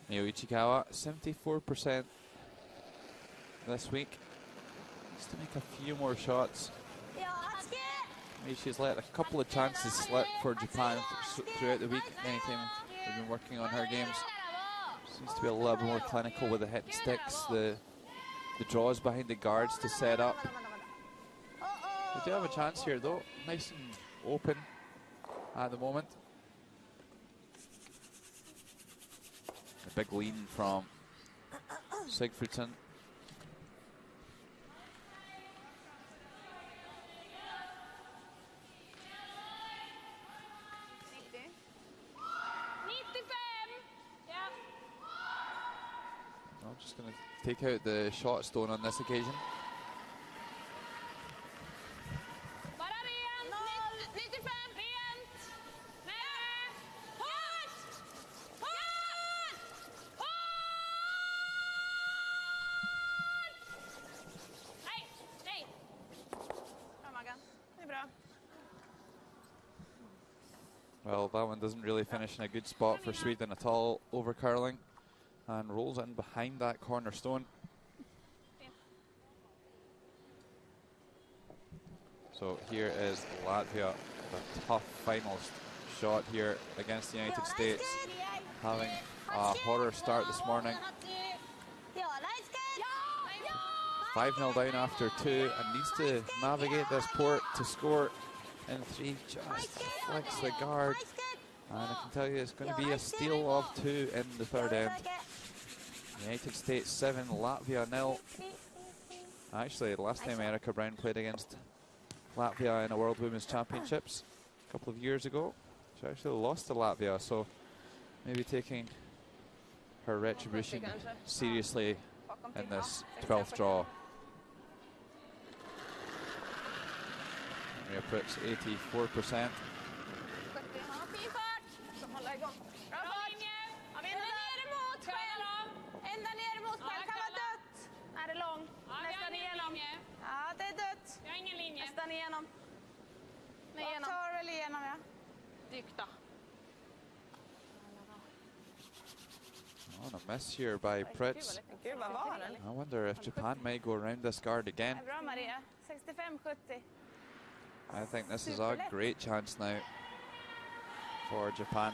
Mio Ichikawa, 74% this week. Just to make a few more shots. Maybe she's let a couple of chances slip for Japan throughout the week. Anytime they've been working on her games, seems to be a little bit more clinical with the hit and sticks, the draws behind the guards to set up. We do have a chance here though, nice and open at the moment. A big lead from Sigfridsson. I'm just going to take out the shot stone on this occasion. Well, that one doesn't really finish in a good spot for Sweden at all, over curling, and rolls in behind that cornerstone. So here is Latvia, a tough final shot here against the United States, having a horror start this morning. 5-0 down after 2 and needs to navigate this port to score in 3. Just flicks the guard, and I can tell you it's going to be a steal of 2 in the third end. United States 7, Latvia 0. Actually, the last time Erica Brown played against Latvia in a World Women's Championships a couple of years ago, she actually lost to Latvia, so maybe taking her retribution seriously in this 12th draw. Maria Prytz 84%. Ända ner mot själv kan vara dött. Är det lång? Nästan igenom. Ja, det är dött. Jag har ingen linje. Nästan igenom. Jag tar väl igenom, ja. Dykta. Oh, a miss here by Prytz. I wonder if Japan may go around this guard again. Bra, Maria. 65-70. I think this is a great chance now for Japan.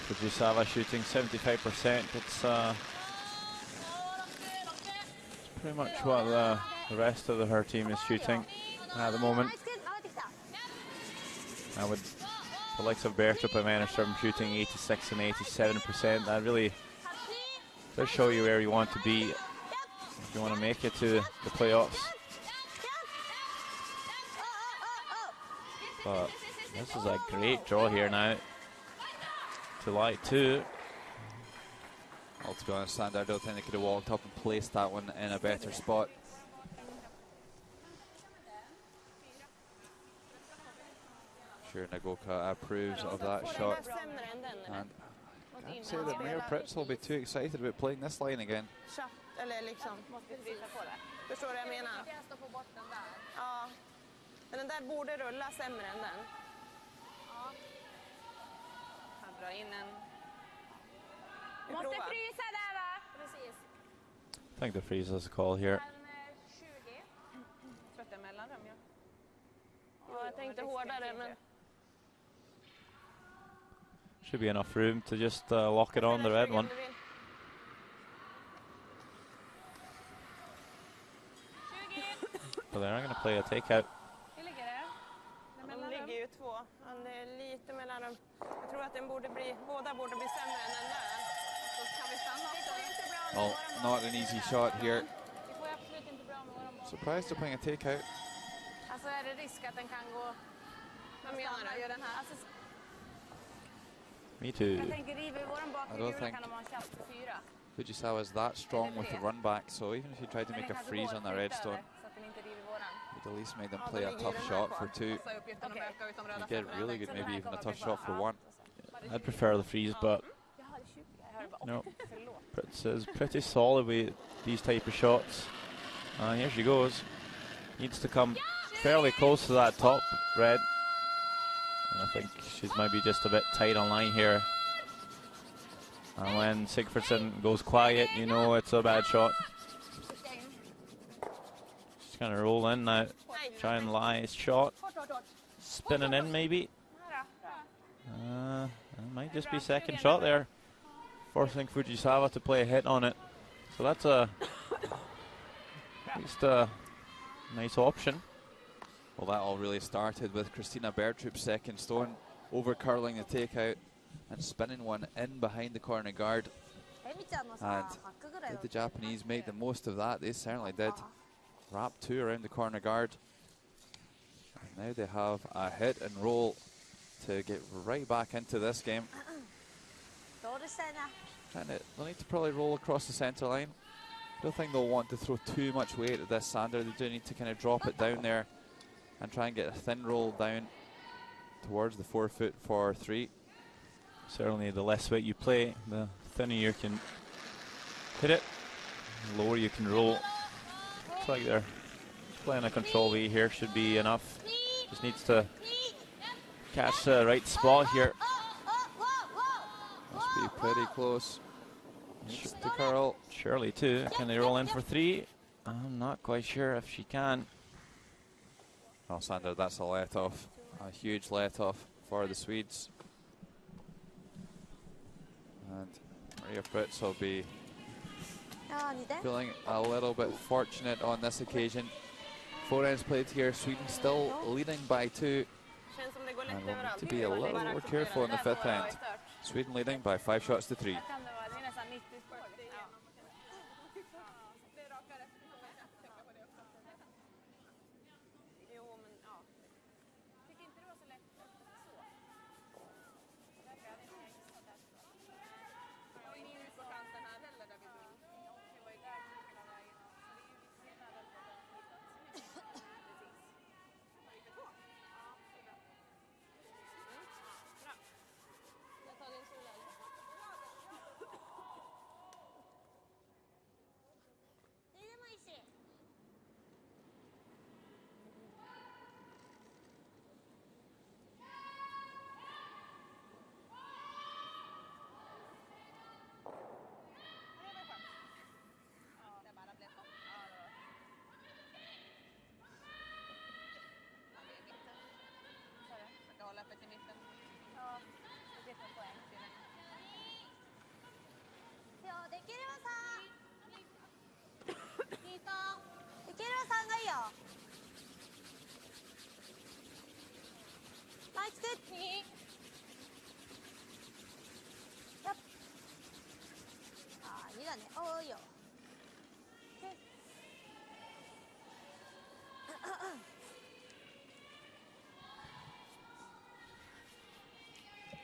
Fujisawa shooting 75%. It's pretty much what the rest of her team is shooting at the moment. The likes of Bertrup and Mannerstrom shooting 86 and 87%. That really does show you where you want to be if you want to make it to the playoffs. But this is a great draw here now to light 2. Well, to be honest, Sander, I don't think they could have walked up and placed that one in a better spot. Sure, Nagoka approves of that shot. And I can't say that Maria Prytz will be too excited about playing this line again. Förstår du vad jag menar? Ja. Men den där borde rulla sämre än den. Ja. Han drar in en. Måste frysa där, va? Precis. I think the freeze is a call here. 20. Jag tror att det är mellanrum, ja. Ja, jag tänkte hårdare, men... Should be enough room to just lock it on the red one. But they're not going to play a takeout. De ligger ju 2. Det är lite mellanrum. Jag tror att den borde bli, båda borde bli sämre än den där. Så kan vi stanna också. Well, not an easy shot here. Surprised they're playing a takeout. Alltså är det risk att den kan gå... Vad menar du? Gör den här? Alltså, Me too. jag tänker riva i våran bakre gula kan de ha en chans på 4. Fujisawa is that strong with the run back, so even if you try to make a freeze on the redstone, you'd at least make them play a tough shot for 2. You get really good, maybe even a tough shot for 1. I'd prefer the freeze, but no. Prytz is pretty solid with these type of shots. Here she goes. Needs to come fairly close to that top red. And I think she's maybe just a bit tight on line here. And when Sigfridsson goes quiet, you know it's a bad shot. She's going to roll in now. Try and lie shot. Spinning in maybe. It might just be second shot there. Forcing Fujisawa to play a hit on it. So that's at least a nice option. Well, that all really started with Christina Bertrup's second stone, over-curling the takeout and spinning one in behind the corner guard. And did the Japanese make the most of that? They certainly did. Wrap 2 around the corner guard. And now they have a hit and roll to get right back into this game. They'll need to probably roll across the centre line. I don't think they'll want to throw too much weight at this sander. They do need to kind of drop it down there and try and get a thin roll down towards the 4 foot for 3. Certainly the less weight you play, the thinner you can hit it, the lower you can roll. Looks like they're playing a control V here, should be enough. Just needs to catch the right spot here. Must be pretty close. Needs to curl. Shirley too. Can they roll in for 3? I'm not quite sure if she can. Oh, Sander, that's a let off. A huge let off for the Swedes. And Maria Fritz will be feeling a little bit fortunate on this occasion. 4 ends played here. Sweden still leading by 2. And we'll need to be a little more careful in the 5th end. Sweden leading by 5 shots to 3.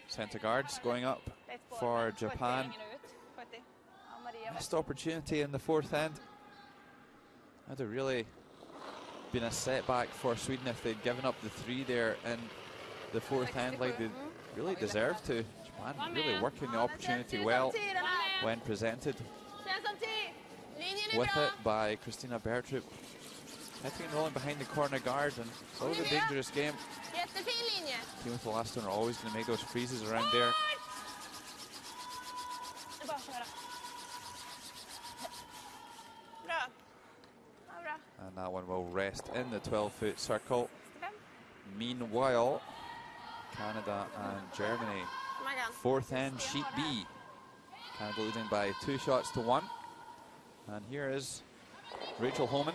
Center guards going up for Japan. Missed opportunity in the 4th end. Had have really been a setback for Sweden if they'd given up the 3 there in the 4th end like they really deserved to. Japan really working the opportunity well when presented with it by Christina Bertrup. Hitting and rolling behind the corner guard, and it's always a dangerous game. Team with the last one are always going to make those freezes around there. And that one will rest in the 12-foot circle. Meanwhile, Canada and Germany. 4th end, sheet B. Canada leading by 2 shots to 1. And here is Rachel Holman.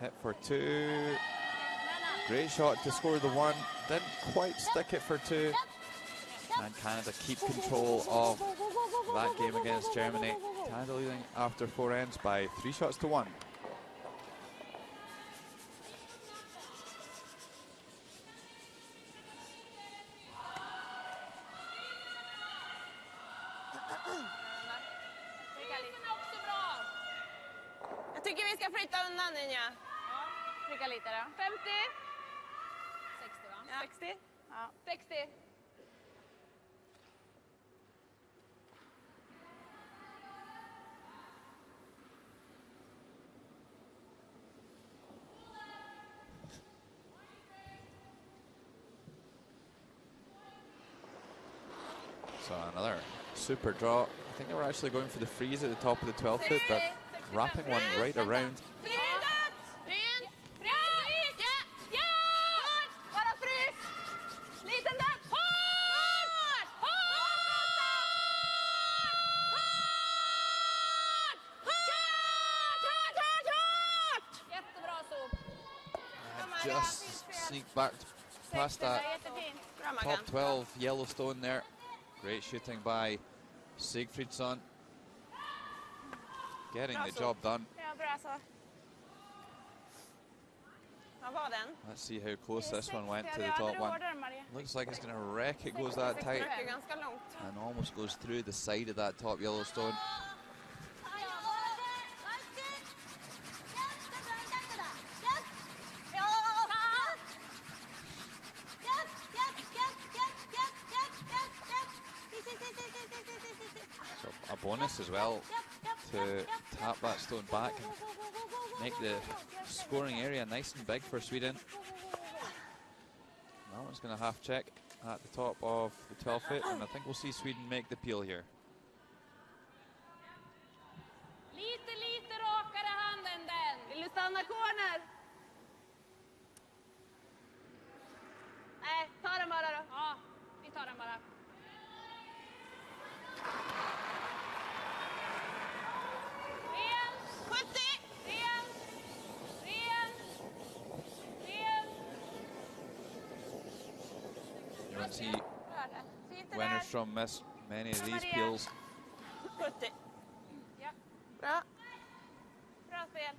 Hit for 2. Great shot to score the 1. Didn't quite stick it for 2. And Canada keep control of that game against Germany. Canada leading after 4 ends by 3 shots to 1. Jag tycker vi ska flytta undan den, ja. Trycka lite då. 50. 60 va? Ja. 60. Ja. 60. So another super draw. I think they were actually going for the freeze at the top of the 12th foot, but wrapping one right around. Just sneak back past that top 12 Yellowstone there. Great shooting by Sigfridsson. Getting the job done. Vad var den? Let's see how close this one went to the top one. Looks like it's going to wreck. It goes that tight Det är ganska långt. and almost goes through the side of that top yellow stone. So a bonus as well to tap that stone back and make the scoring area nice and big for Sweden. That one's going to half check at the top of the 12 foot, and I think we'll see Sweden make the peel here. Lite rakare handen den. Vill du stanna corner? Nej, ta den bara då. Ja, vi tar den bara. Ren. 70! Ren. Ren. Ren. You want to see Rör det. Fint det winners där. from many of these peels. 70. Ja, Bra. Bra spel.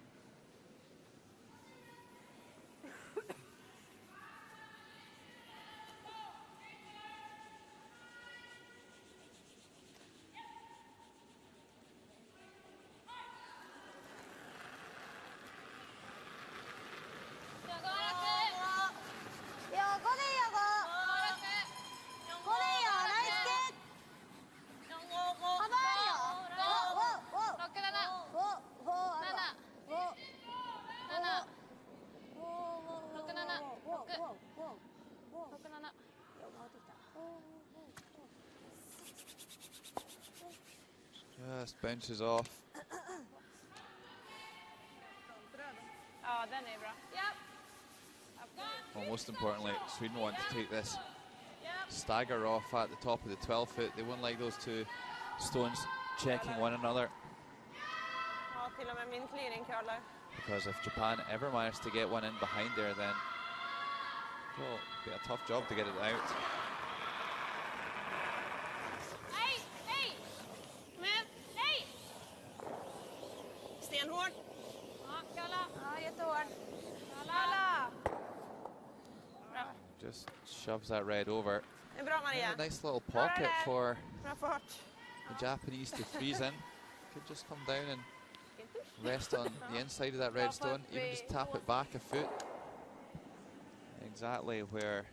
Just bounces off. Ja, den är bra. Well, most importantly, Sweden want to take this stagger off at the top of the 12 foot. They wouldn't like those two stones checking one another, Ja, till och med min clearing curlar. because if Japan ever managed to get one in behind there, then it'll be a tough job to get it out. hej, hej. Men, Hej. stenhård. Ja, Kalla. Ja, jättehård. Kalla. Bra. Just shoves that red over. Det är bra, Maria. And a nice little pocket for Bra fart. the Japanese to freeze in. Could just come down and rest on the inside of that red stone, even just tap it back a foot. Exactly where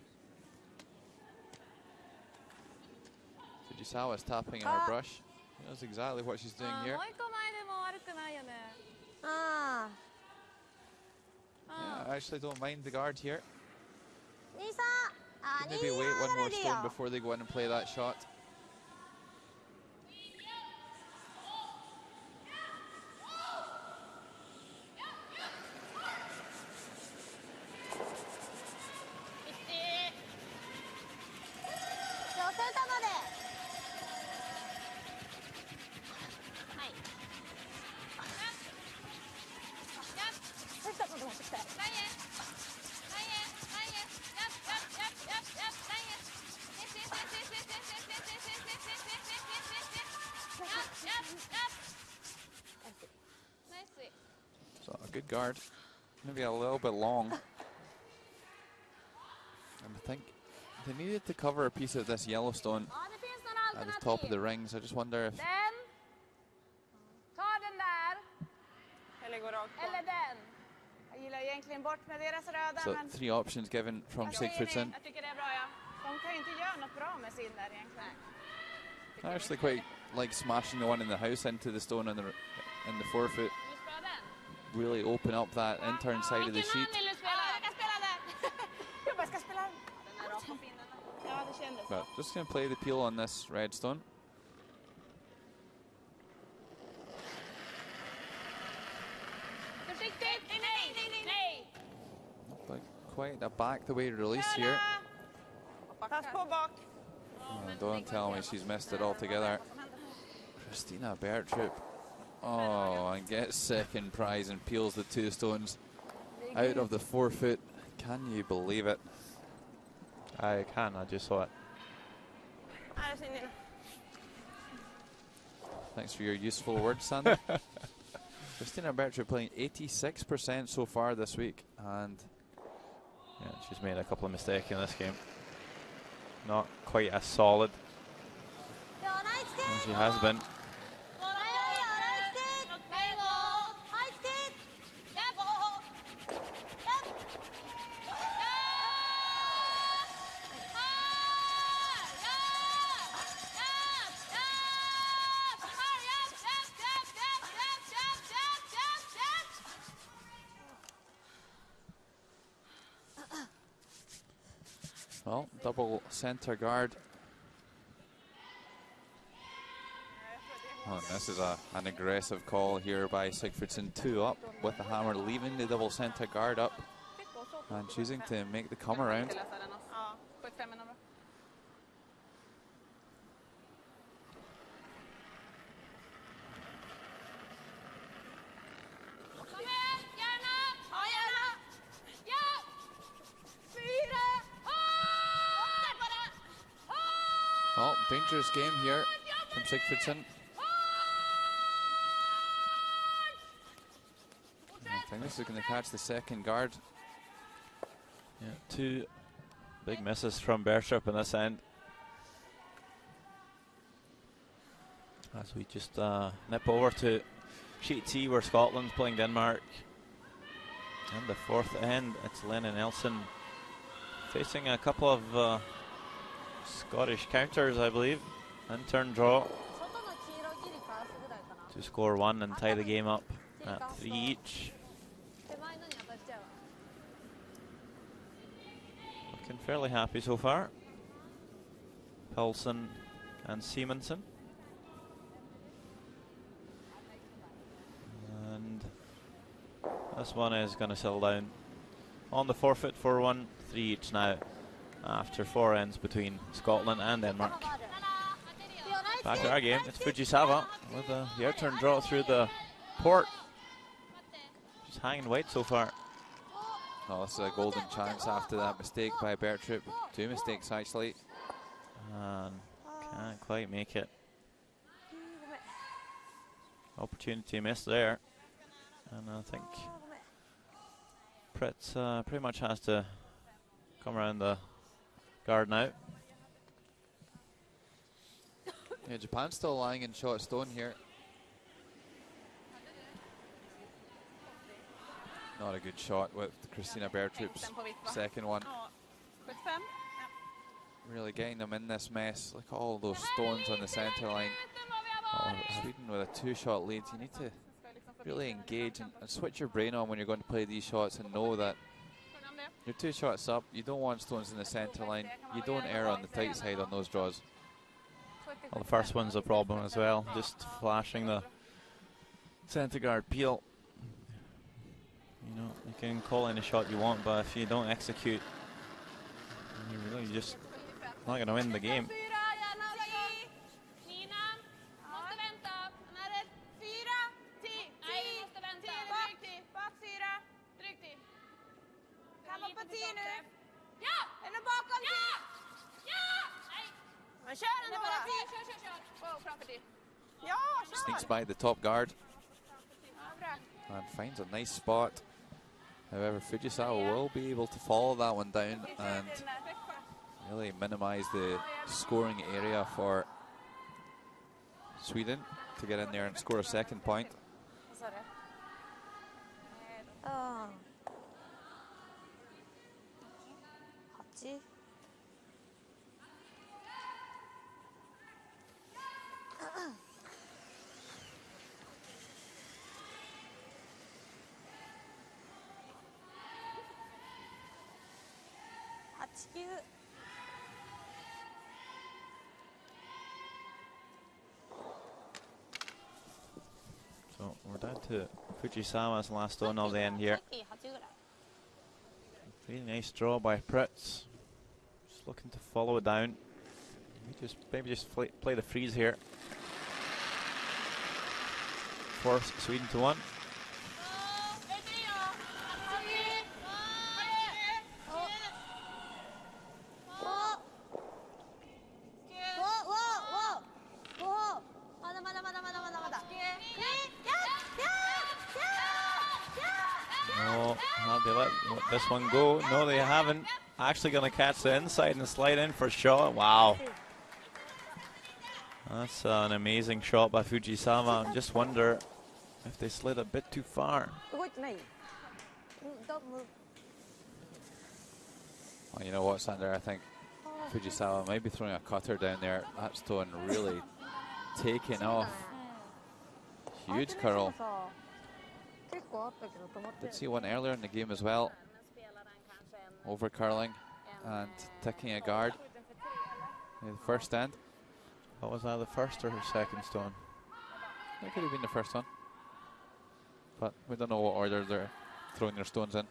Fujisawa's tapping in her brush. She knows exactly what she's doing here. もう一個前でも悪くないよね。 Ah. Yeah, I actually don't mind the guard here. 兄さん。 Could maybe wait one more stone before they go in and play that shot. So a good guard, maybe a little bit long. And I think they needed to cover a piece of this yellow stone Ja, det finns några at the top of the alternativ. rings. I just wonder if Den. Ta den där. Eller går rakt på. Eller den. Jag gillar egentligen bort med deras röda, so. men 3 options given from Sigfridsson. Jag tycker det är bra, ja. De kan ju inte göra något bra med sin där egentligen. I actually quite like smashing the one in the house into the stone in the forefoot. vill du spela den? Really open up that intern side of the Vilken sheet. hand vill du spela? Jag kan spela den. Jag bara ska spela den. Den är rakt på pinnen. Ja, det kändes så. But just going to play the peel on this red stone. Försiktigt! Nej! But quite a back the way release here. Pass på bak. Oh, don't tell me she's missed it altogether. Christina Bertrup. Oh, and gets second prize and peels the 2 stones out of the 4-foot. Can you believe it? I can, I just saw it. Här är sin Nina. Thanks for your useful words, Sander. Christina Bertrup playing 86% so far this week, and Yeah, she's made a couple of mistakes in this game. Not quite as solid as she has been. Well, double center guard. Oh, and this is an aggressive call here by Sigfridsson. 2 up with the hammer, leaving the double center guard up and choosing to make the come around. Well, dangerous game here from Sigfridsson. I think this is going to catch the second guard. Yeah, 2 big misses from Bertrup in this end. As we just nip over to Sheet C, where Scotland's playing Denmark. And the fourth end, it's Lena Nelson facing a couple of Scottish counters, I believe, and turn draw to score 1 and tie the game up at 3 each. Looking fairly happy so far. Paulson and Simonsen. And this one is going to settle down on the forfeit for 1, 3 each now, after 4 ends between Scotland and Denmark. Back to our game, it's Fujisawa with the air turn draw through the port. She's hanging weight so far. Oh, this is a golden chance after that mistake by Bertrup. 2 mistakes actually. And can't quite make it. Opportunity missed there. And I think Pritz pretty much has to come around the guard now. Yeah, Japan's still lying in short stone here. Not a good shot with Christina Bertrup's second one. Really getting them in this mess. Look at all those stones on the center line. Oh, Sweden with a 2-shot lead. You need to really engage and switch your brain on when you're going to play these shots and know that you're 2 shots up. You don't want stones in the center line. You don't err on the tight side on those draws. Well, the first one's a problem as well. Just flashing the center guard peel. You know, you can call any shot you want, but if you don't execute, you're really just not going to win the game. Sneaks by the top guard and finds a nice spot. However, Fujisawa will be able to follow that one down and really minimize the scoring area for Sweden to get in there and score a second point. So we're down to Fujisawa's last stone of the end here. Really nice draw by Pritz. Just looking to follow it down. Maybe just play the freeze here. Force Sweden to 1. let this one go. No, they haven't. Actually going to catch the inside and slide in for a shot. Wow. That's an amazing shot by Fujisawa. I just wonder if they slid a bit too far. Well, you know what, Sander? I think Fujisawa might be throwing a cutter down there. That stone really taking off. Huge curl. Did see one earlier in the game as well. Over curling and ticking a guard. The first end. What was that, the first or second stone? That could have been the first one. But we don't know what order they're throwing their stones in.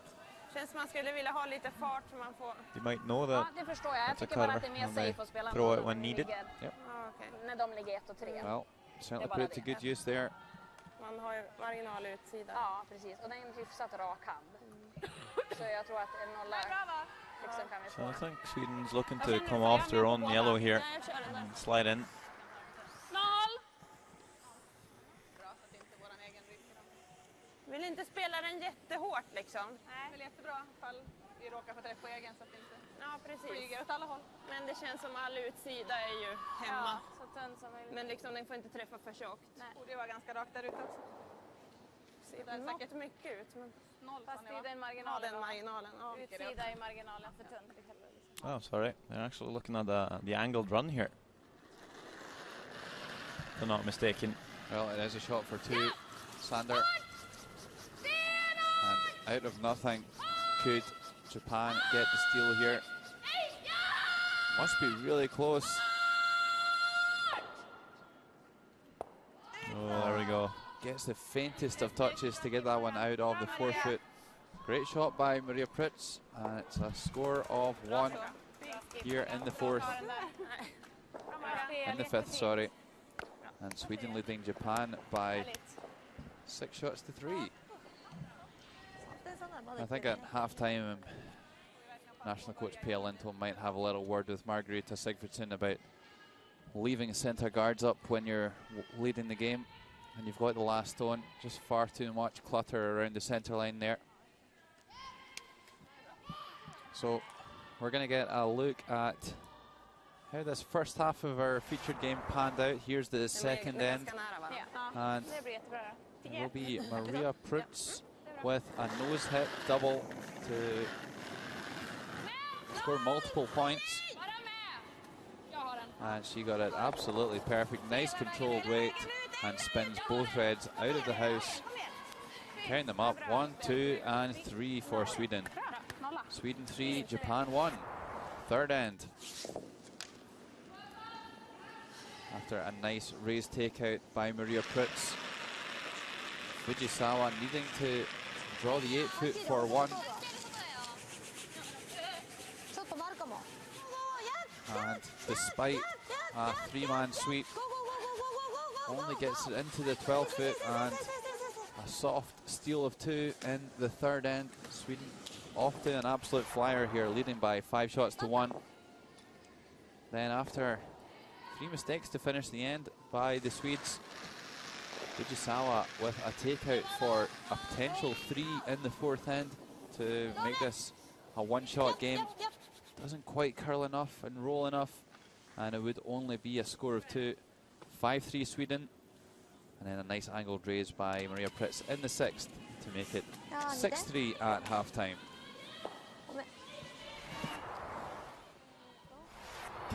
Känns man skulle vilja ha lite fart så man får... You might know that Ja, det förstår jag. Jag that's a tycker bara att cutter det är mer when they safe att spela throw it när when de needed. ligger, Yep. när de ligger 1 och 3. Well, certainly put it to good use there. Man har ju marginal utsida. Ja, precis. Och det är en hyfsat rak hand. Så jag tror att en nolla liksom kan vi So I få. think Sweden's looking to come off their own yellow here and slide in. 0! Vill inte spela den jättehårt liksom. Nej, det är jättebra ifall vi råkar få träff på egen så att det inte Ja, precis. flyger åt alla håll. Men det känns som all utsida är ju hemma. Ja, så tunn som möjligt. Men liksom den får inte träffa för tjockt. Nej. Borde ju vara ganska rakt där ute också. Ser där något säkert. mycket ut. Men... 0 Fast sa ni, i va? den Ja, marginalen. den marginalen. Ja. Utsida i marginalen för tunt. Oh, sorry. They're actually looking at the angled run here. If I'm not mistaken. Well, it is a shot for 2. Sander. And out of nothing, could Japan get the steal here? Must be really close. Oh, there we go. Gets the faintest of touches to get that one out of the forefoot. Great shot by Maria Pritz, and it's a score of 1 here in the fourth. In the fifth, sorry. And Sweden leading Japan by 6 shots to 3. I think at half-time, national coach Pia Linton might have a little word with Margareta Sigfridsson about leaving centre guards up when you're leading the game and you've got the last stone. Just far too much clutter around the centre line there. So we're going to get a look at how this first half of our featured game panned out. Here's the second end, and it will be Maria Prutz with a nose hit double to score multiple points. And she got it absolutely perfect. Nice controlled weight and spins both reds out of the house. Count them up, 1, 2, and 3 for Sweden. Sweden 3, Japan 1. Third end. After a nice raised takeout by Maria Pritz. Fujisawa needing to draw the 8-foot for 1. And despite a 3-man sweep, only gets it into the 12-foot, and a soft steal of 2 in the third end. Sweden off to an absolute flyer here, leading by 5 shots to 1. Then after 3 mistakes to finish the end by the Swedes, Fujisawa with a takeout for a potential 3 in the fourth end to make this a one-shot game. Doesn't quite curl enough and roll enough, and it would only be a score of 2. 5-3 Sweden, and then a nice angled raise by Maria Pritz in the sixth to make it 6-3 at halftime.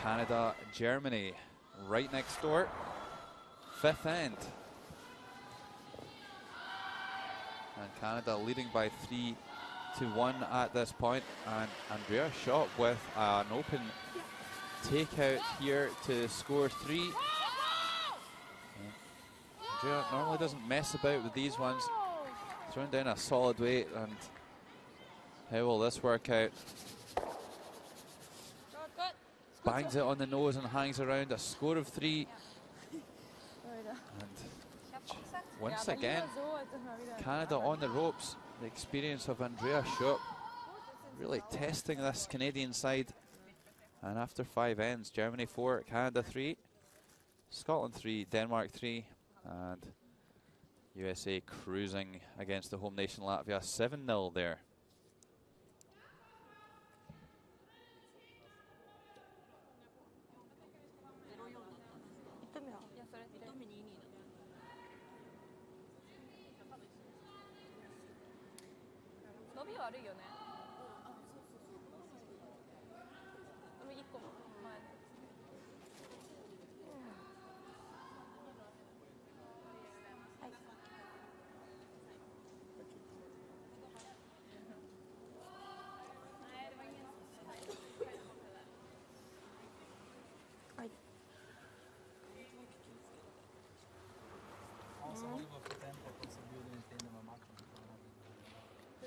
Canada, Germany, right next door. Fifth end. And Canada leading by 3-1 at this point, and Andrea Schott with an open takeout here to score 3. Andrea normally doesn't mess about with these ones. Throwing down a solid weight, and how will this work out? Bangs it on the nose and hangs around, a score of 3. And once again, Canada on the ropes. The experience of Andrea Schott really testing this Canadian side. And after 5 ends, Germany 4, Canada 3, Scotland 3, Denmark 3, and USA cruising against the home nation Latvia 7-0 there. vi gör Riga nu. De gick om.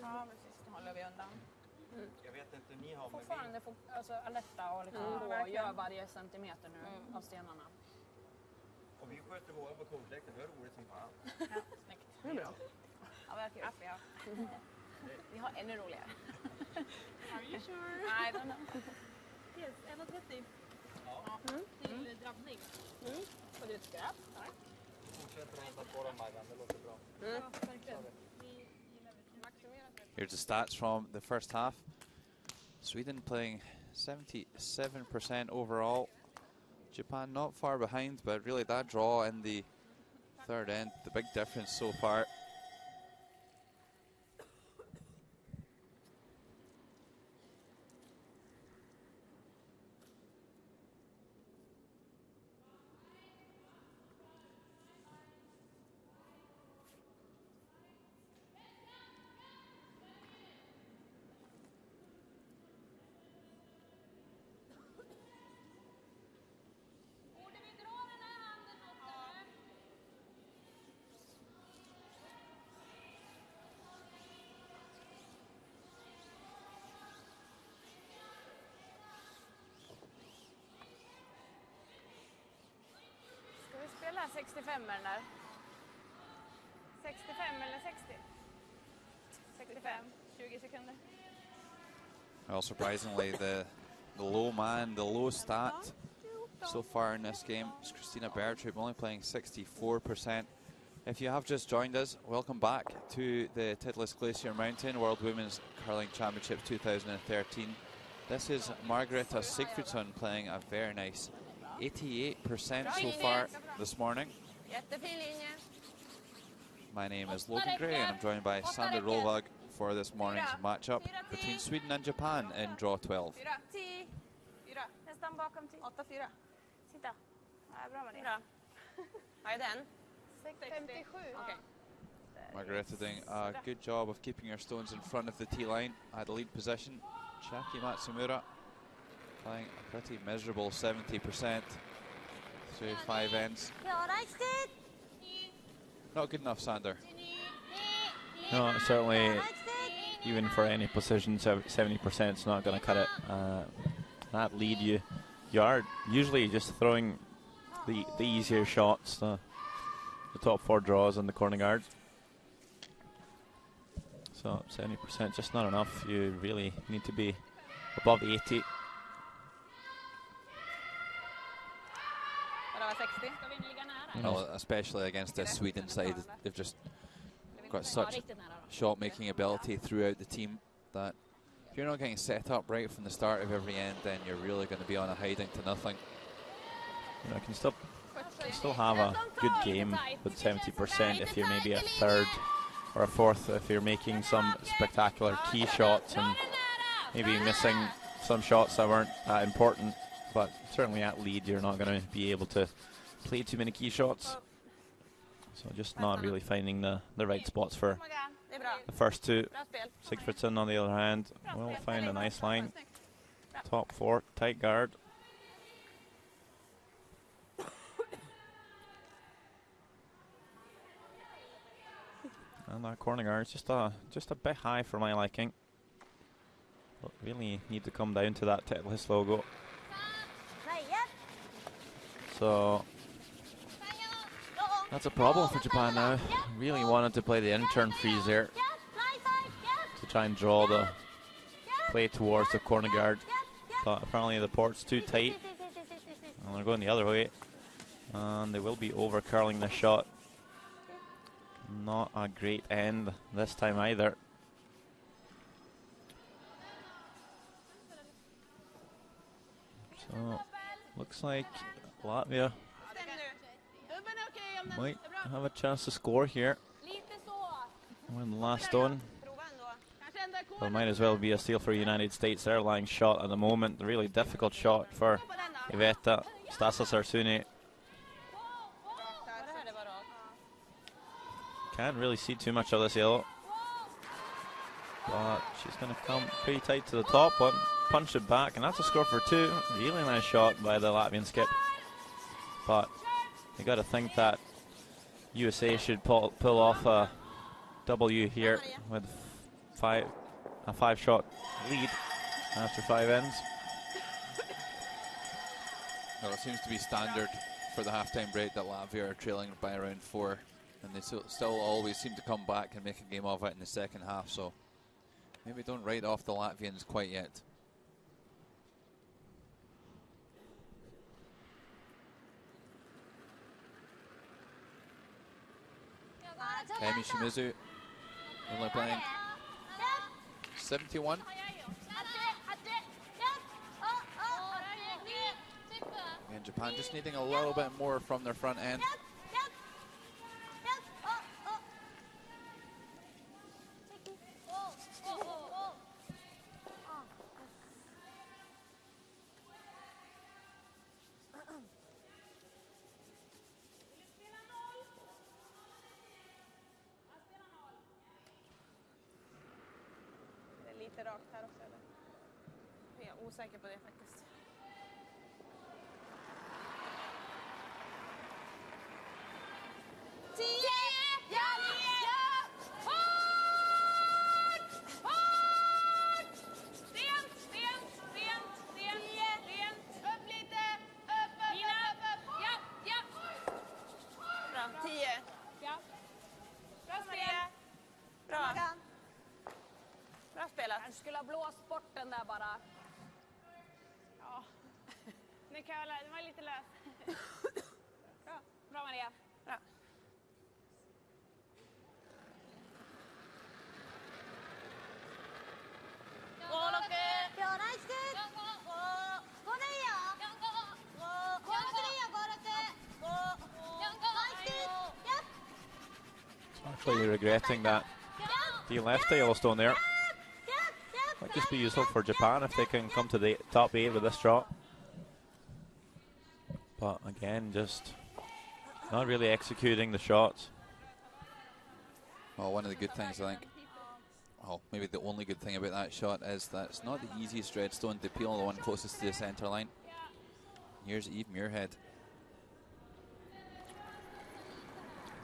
Ja, precis. Då håller vi undan. Jag vet inte hur ni har, men Fortfarande alltså alerta och liksom gå och göra varje centimeter nu av stenarna. och vi sköter våra på kortläkten. Det är roligt som fan. Ja, snyggt. Det är bra. Ja, verkligen. Vi har ännu roligare. Are you sure? I don't know. Yes, 1:30. Ja. Till drabbning. Får du ett skräp? Tack. Fortsätter hämta på dem, Maggan. Det låter bra. Ja, verkligen. Here's the stats from the first half. Sweden playing 77% overall. Japan not far behind, but really that draw in the third end, the big difference so far. Borde vi dra den här handen åt eller? Ska vi spela 65 med den där? 65 eller 60? 65. 20 sekunder. Well, surprisingly, the low man, the low stat so far in this game is Christina Bertrup, only playing 64%. If you have just joined us, welcome back to the Titlis Glacier Mountain World Women's Curling Championships 2013. This is Margareta Sigfridsson playing a very nice 88% so far this morning. Jättefin linje. My name is Logan Gray and I'm joined by Sander Rolvag for this morning's matchup between Sweden and Japan in draw 12. 4, 10, 4. Nästan bakom 10. 8, 4. Sitta. Ja, bra med det. Vad är den? 57. Okej. Margareta doing a good job of keeping her stones in front of the tee line at the lead position. Chiaki Matsumura playing a pretty miserable 70% through 5 ends. Not good enough, Sander. No, certainly, even for any position, 70% is not going to cut it. That lead, you are usually just throwing the easier shots, the top 4 draws and the corner guards. So 70% just not enough. You really need to be above 80. Well, especially against this Sweden side, they've just got such shot-making ability throughout the team that if you're not getting set up right from the start of every end, then you're really going to be on a hiding to nothing. You know, can still have a good game with 70% if you're maybe a third or a fourth, if you're making some spectacular key shots and maybe missing some shots that weren't that important. But certainly at lead, you're not going to be able to play too many key shots. So just not really finding the right spots for the first two. Sigfridsson, on the other hand, will find a nice line. Top 4, tight guard. And that corner guard is just a bit high for my liking. But really need to come down to that Titlis logo. So that's a problem for Japan now. Really wanted to play the intern freeze there to try and draw the play towards the corner guard. But apparently the port's too tight. And they're going the other way. And they will be over curling this shot. Not a great end this time either. So looks like Latvia might have a chance to score here. Win the last stone. Well, might as well be a steal for United States Airlines shot at the moment. A really difficult shot for Iveta. Stasa Sarsuni. Can't really see too much of this yellow. But she's going to come pretty tight to the top one. Punch it back, and that's a score for 2. Really nice shot by the Latvian skip. But you got to think that USA should pull off a W here with a 5-shot lead after 5 ends. Well, it seems to be standard for the halftime break that Latvia are trailing by around 4, and they still always seem to come back and make a game of it in the second half. So maybe don't write off the Latvians quite yet. Emi Shimizu only playing 71. And Japan just needing a little bit more from their front end. Lite rakt här också, eller? Jag är osäker på det faktiskt. Skulle ha blåst bort den där bara. Ja. Nu curlar, den var lite lös. Bra. Bra Maria. Bra. Actually regretting that he left the Yellowstone there. Might just be useful for Japan if they can come to the top 8 with this shot. But again, just not really executing the shots. Well, one of the good things, I think, well, maybe the only good thing about that shot is that it's not the easiest redstone to peel, the one closest to the centre line. Here's Eve Muirhead.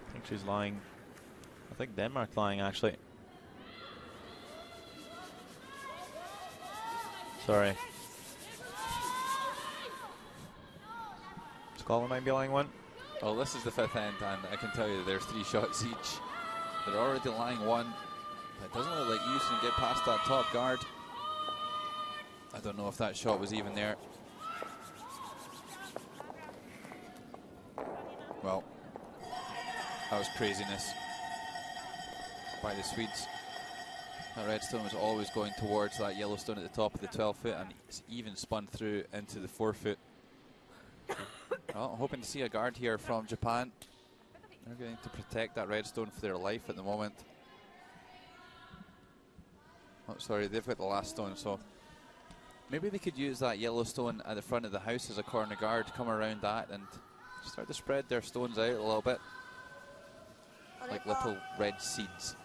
I think she's lying. I think Denmark lying actually. Sorry. Scotland might be lying one. Well, this is the 5th end, and I can tell you that there's 3 shots each. They're already lying 1. It doesn't look like Hughes can get past that top guard. I don't know if that shot was even there. Well, that was craziness by the Swedes. That redstone was always going towards that Yellowstone at the top of the 12-foot, and it's even spun through into the 4-foot. Well, hoping to see a guard here from Japan. They're going to protect that redstone for their life at the moment. Oh, sorry, they've got the last stone, so maybe they could use that Yellowstone at the front of the house as a corner guard, come around that and start to spread their stones out a little bit, like little red seeds.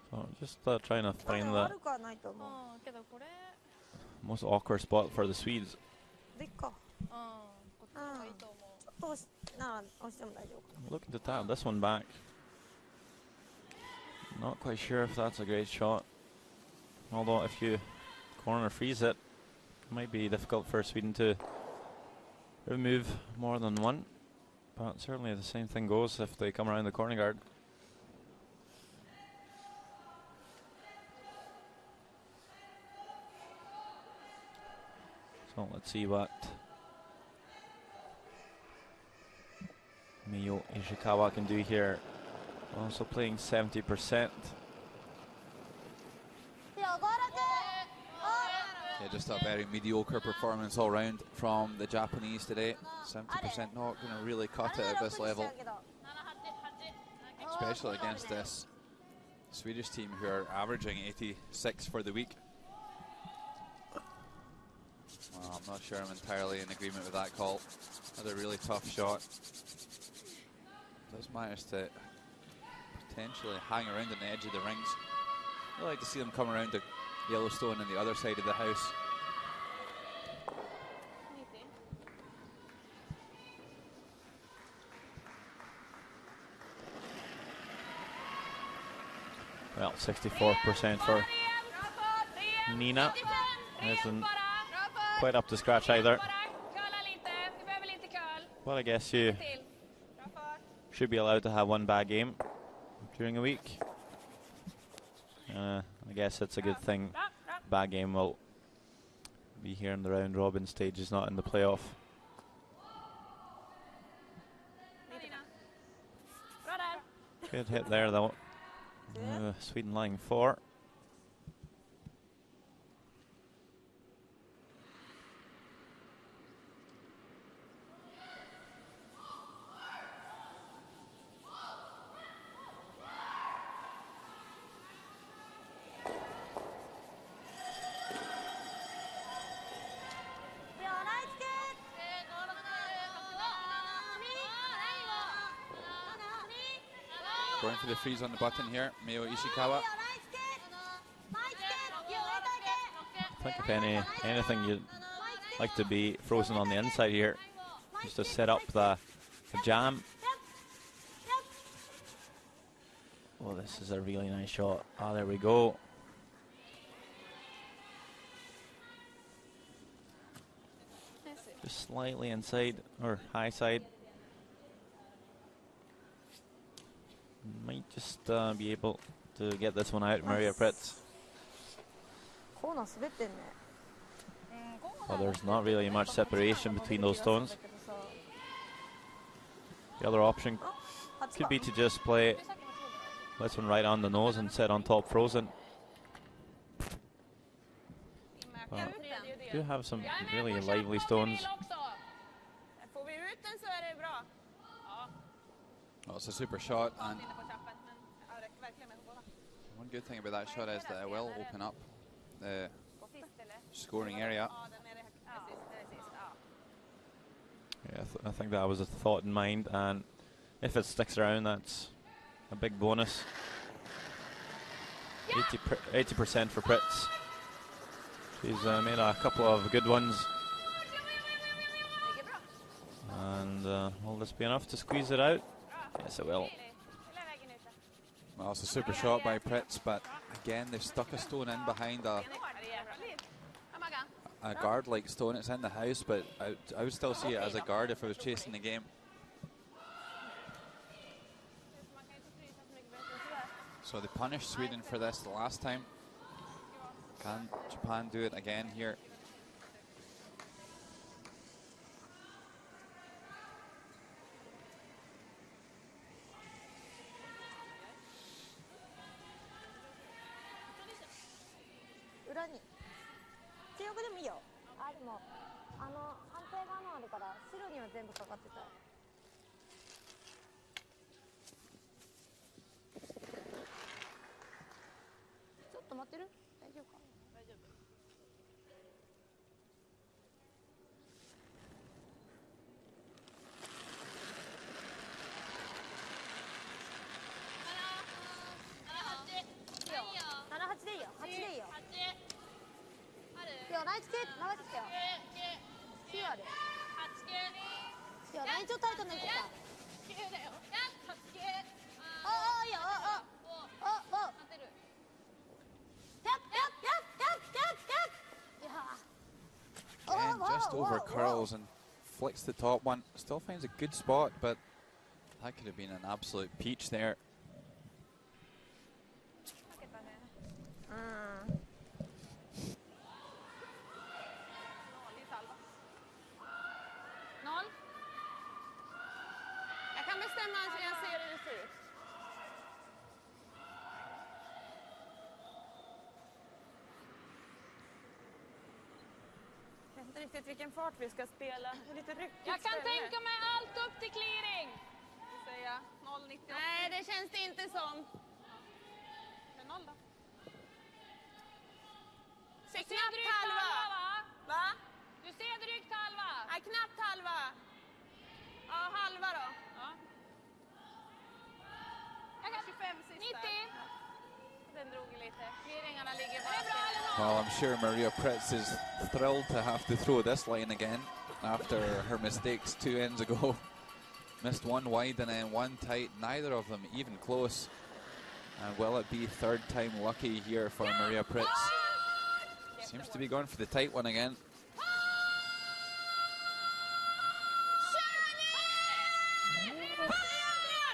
So just trying to find the most awkward spot for the Swedes. Looking to tap this one back. Not quite sure if that's a great shot. Although if you corner freeze it, it might be difficult for Sweden to remove more than one. But certainly the same thing goes if they come around the corner guard. So let's see what Miyo Ishikawa can do here. Also playing 70%. Yeah, just a very mediocre performance all round from the Japanese today. 70% not going to really cut it at this level, especially against this Swedish team who are averaging 86 for the week. Well, I'm not sure I'm entirely in agreement with that call. Another really tough shot. Does manage to potentially hang around on the edge of the rings. I'd like to see them come around the Yellowstone on the other side of the house. Well, 64% for Nina. Isn't quite up to scratch either. But I guess you should be allowed to have one bad game during a week. I guess it's a good thing. Bad game will be here in the round robin stages, not in the playoff. Good hit there though. Sweden lying 4. Going for the freeze on the button here, Miyo Ishikawa. I think if anything you'd like to be frozen on the inside here, just to set up the jam. Oh, this is a really nice shot. Ah, there we go. Just slightly inside, or high side. Might just be able to get this one out, Maria Pritz. Well, there's not really much separation between those stones. The other option could be to just play this one right on the nose and set on top frozen. But do have some really lively stones. Well, it's a super shot, and one good thing about that shot is that it will open up the scoring area. Yeah, I think that was a thought in mind, and if it sticks around, that's a big bonus. 80% for Pritz. She's made a couple of good ones, and will this be enough to squeeze it out? Yes, it will. Well, it's a super shot by Pritz, but again, they've stuck a stone in behind a guard-like stone. It's in the house, but I would still see it as a guard if I was chasing the game. So they punished Sweden for this the last time. Can Japan do it again here? Just over curls and flicks the top one. Still finds a good spot, but that could have been an absolute peach there. inte riktigt vilken fart vi ska spela. Lite ryckigt Jag kan ställe. tänka mig allt upp till clearing. Säga 0,98. Nej, det känns det inte som. Men 0 då. Se, Du ser knappt drygt halva. halva, va? Va? Du ser drygt halva. Nej, knappt halva. Ja, halva då. Ja. Jag kan 25 sista. 90. Den drog lite. Clearingarna ligger Är bara det bra till. eller Well, I'm sure Maria Pritz is thrilled to have to throw this line again after her mistakes 2 ends ago. Missed one wide and then one tight, neither of them even close. And will it be third time lucky here for Maria Pritz? Seems to be going for the tight one again.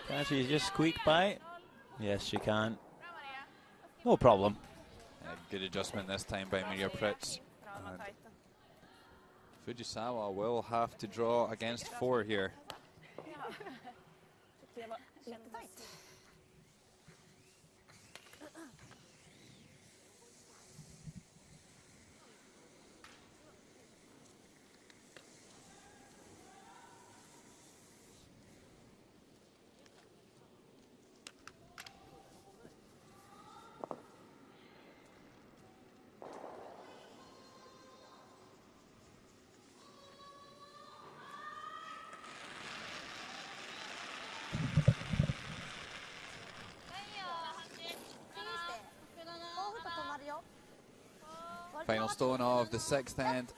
Can she just squeak by? Yes, she can. No problem. Good adjustment this time by Maria Pritz. And Fujisawa will have to draw against 4 here. Det var jättetajt. Final stone of the 6th end.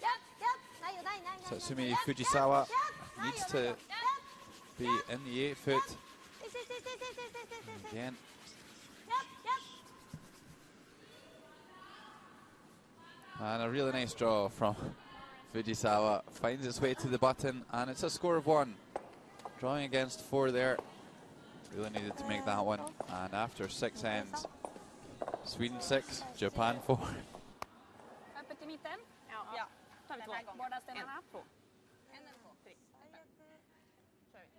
Satsumi Fujisawa needs to be in the 8 foot. Again. And a really nice draw from Fujisawa. Finds its way to the button, and it's a score of 1. Drawing against 4 there. Really needed to make that one. And after 6 ends, Sweden 6, Japan 4. Öppet i mitten. Ja, tar vi Den här 2. båda stenarna. 1, 2. 1 eller 2? 3. Kör vi.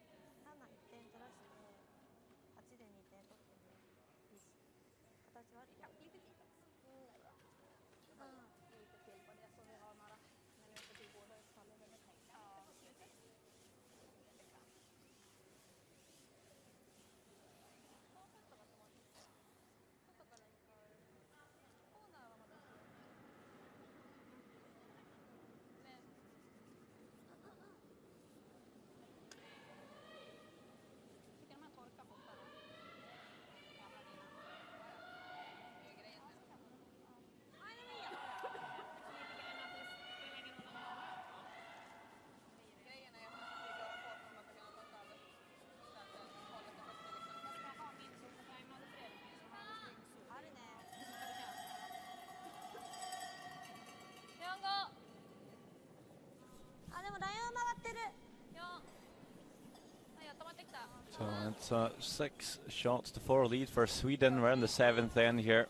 So it's 6 shots to 4 lead for Sweden. We're in the 7th end here.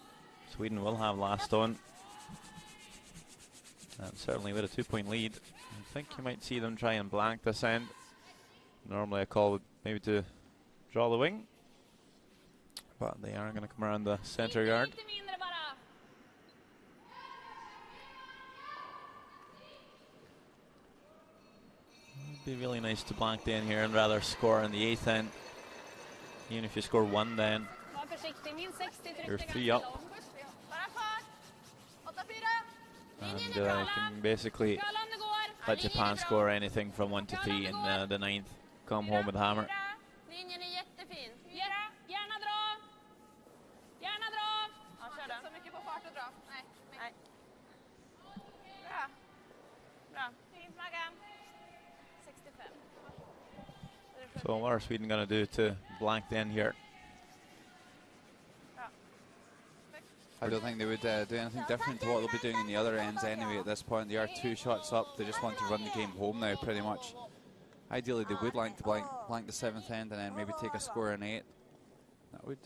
Sweden will have last stone. And certainly with a 2-point lead. I think you might see them try and blank this end. Normally a call would maybe to draw the wing. But they are going to come around the center yard. Lite mindre bara. It'd be really nice to blank the end here and rather score in the 8th end. Even if you score 1 then, Var försiktig, min 60 you're tryckte 3 ganska up. långt. Bara fart. 8-4. And you can basically Kalla om det går. let Japan score anything from 1 to 3 in the 9th. Come home with a hammer. Linjen är jättefin. Gärna dra. Gärna dra. Ja, kör den. Så mycket på fart och dra. Nej. Nej. Bra. Bra. Fint Maggan. 65. So what are Sweden going to do to blank the end here? I don't think they would do anything different to what they'll be doing in the other ends anyway at this point. They are 2 shots up. They just want to run the game home now pretty much. Ideally they would like to blank the 7th end and then maybe take a score in 8. That would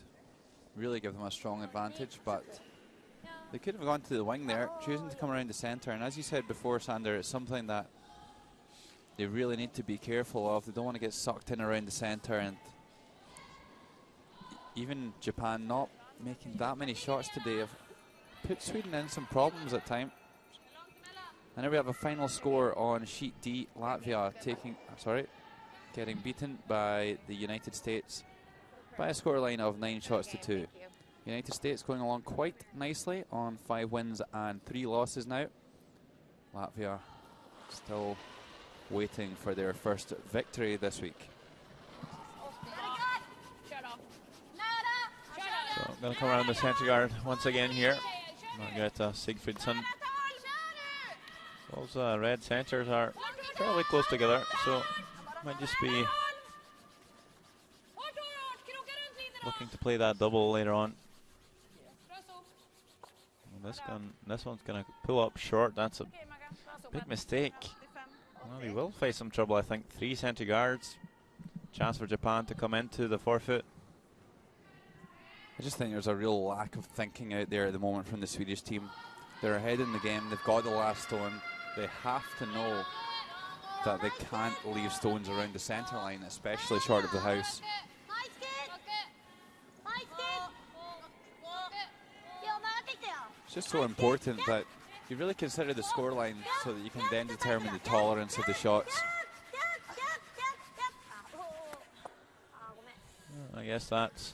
really give them a strong advantage, but they could have gone to the wing there, choosing to come around the centre. And as you said before, Sander, it's something that they really need to be careful of. They don't want to get sucked in around the centre, and even Japan not making that many shots today have put Sweden in some problems at times. And now we have a final score on sheet D. Latvia getting beaten by the United States by a scoreline of 9-2. United States going along quite nicely on 5 wins and 3 losses now. Latvia still waiting for their first victory this week. So I'm going to come around the centre guard once again here. I'll get Sigfridsson. Those red centres are fairly close together, so might just be looking to play that double later on. And this one's going to pull up short. That's a big mistake. Well, he will face some trouble, I think. 3 centre guards. Chance for Japan to come into the forfeit. I just think there's a real lack of thinking out there at the moment from the Swedish team. They're ahead in the game. They've got the last stone. They have to know that they can't leave stones around the centre line, especially short of the house. It's just so important that you really consider the scoreline so that you can then determine the tolerance of the shots. I guess that's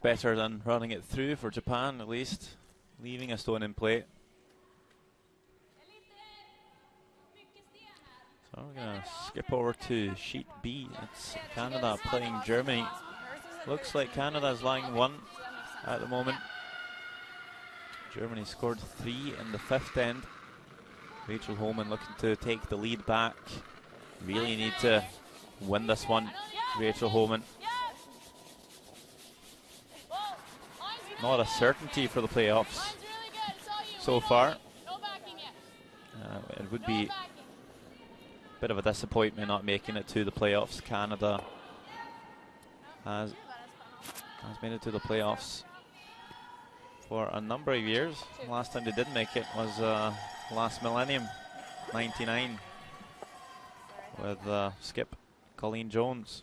better than running it through for Japan, at least. Leaving a stone in play. So we're going to skip over to sheet B. It's Canada playing Germany. Looks like Canada's lying 1 at the moment. Germany scored 3 in the 5th end. Rachel Holman looking to take the lead back. Really need to win this one, Rachel Holman. Not a certainty for the playoffs so far. It would be a bit of a disappointment not making it to the playoffs. Canada has made it to the playoffs for a number of years. The last time they did make it was last millennium, 99, with skip Colleen Jones.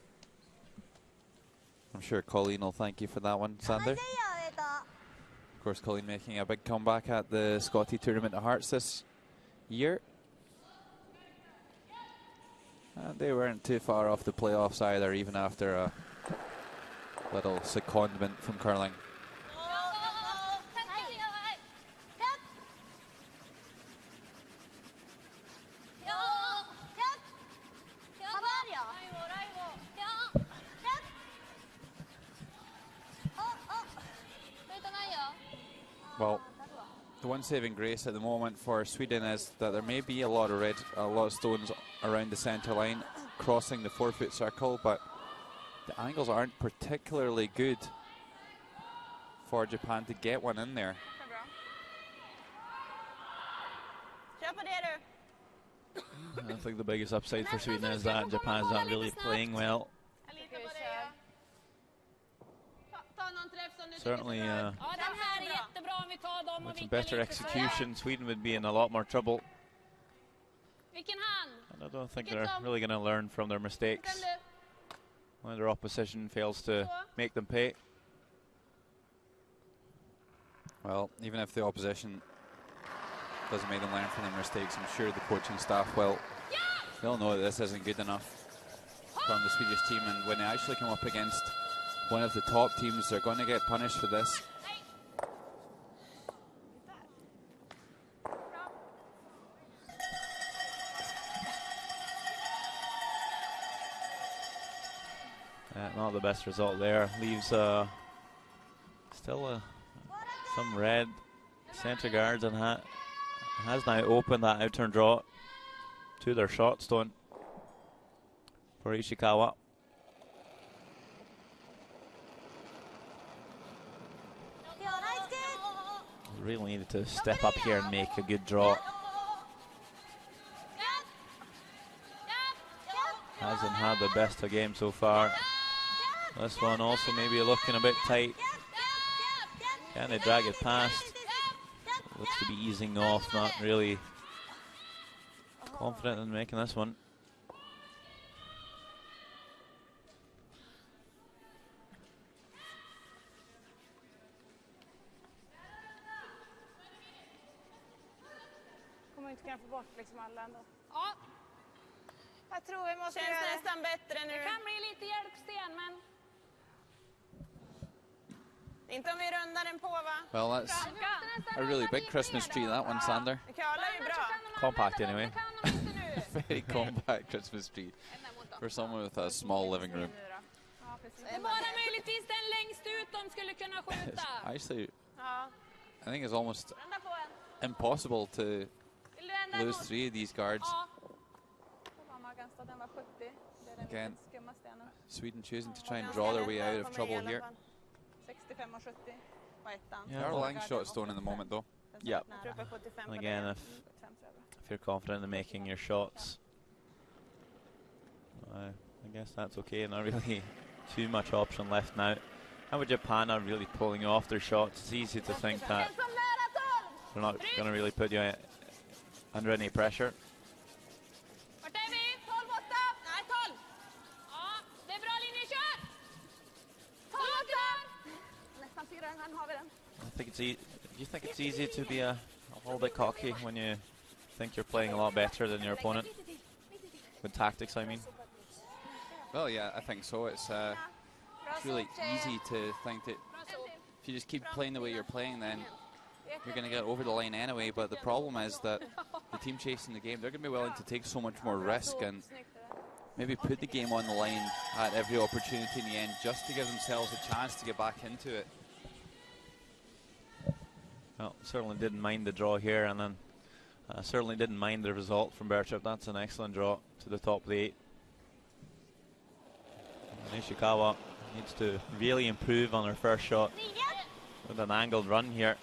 I'm sure Colleen will thank you for that one, Sander. Of course, Colleen making a big comeback at the Scotty Tournament of Hearts this year. And they weren't too far off the playoffs either, even after a little secondment from curling. Well, the one saving grace at the moment for Sweden is that there may be a lot of stones around the centre line crossing the forfeit circle, but the angles aren't particularly good for Japan to get one in there. I think the biggest upside for Sweden is that Japan's not really playing well. Certainly with some better execution, Sweden would be in a lot more trouble. And I don't think they're really going to learn from their mistakes when their opposition fails to make them pay. Well, even if the opposition doesn't make them learn from their mistakes, I'm sure the coaching staff will. They'll know that this isn't good enough from the Swedish team, and when they actually come up against one of the top teams, they're going to get punished for this. Not the best result there. Leaves still some red centre guards, and has now opened that out turn draw to their shot stone for Ishikawa. Really needed to step up here and make a good draw. Hasn't had the best of game so far. This one also maybe looking a bit tight. Can they drag it past? Looks to be easing off, not really confident in making this one. inte kunna få bort liksom alla ändå. Ja, Jag tror vi måste Känns göra det. nästan bättre nu. det kan bli lite hjälpsten, men... Inte om vi rundar den på, va? Well, that's a really big Christmas tree, that one, Sander. Curlar ju bra. Compact anyway. Very compact Christmas tree for someone with a small living room. Ja, precis. Det är bara möjligtvis den längst ut de skulle kunna skjuta. Actually, Ja. I think it's almost Runda på en. impossible to Vill du ändra lose mot? 3 of these guards. Ja, Magganstad, den var 70. Det är den Again. lite skumma stenen. Sweden choosing to try and draw their way out of trouble here. 65 och 70 på ettan. Yeah. There are long shots thrown in the moment, though. Yeah. Jag tror på 75 And på again, det. if 75 tror jag. you're confident in making your shots, I guess that's okay. Not really too much option left now. And with Japan are really pulling off their shots, it's easy to think that they're not going to really put you under any pressure. vart är vi? 12 8. Nej, 12. Ja, det är bra linje, kör! 12 8. Nästan 4, här har vi den. I think it's you think it's easy to be a little bit cocky when you think you're playing a lot better than your opponent with tactics, I mean. Well, yeah, I think so. It's really easy to think that if you just keep playing the way you're playing, then you're going to get over the line anyway. But the problem is that the team chasing the game, they're going to be willing to take so much more risk and maybe put the game on the line at every opportunity in the end just to give themselves a chance to get back into it. Well, certainly didn't mind the draw here, and then certainly didn't mind the result from Berchup. That's an excellent draw to the top of the 8. And Ishikawa needs to really improve on her first shot with an angled run here.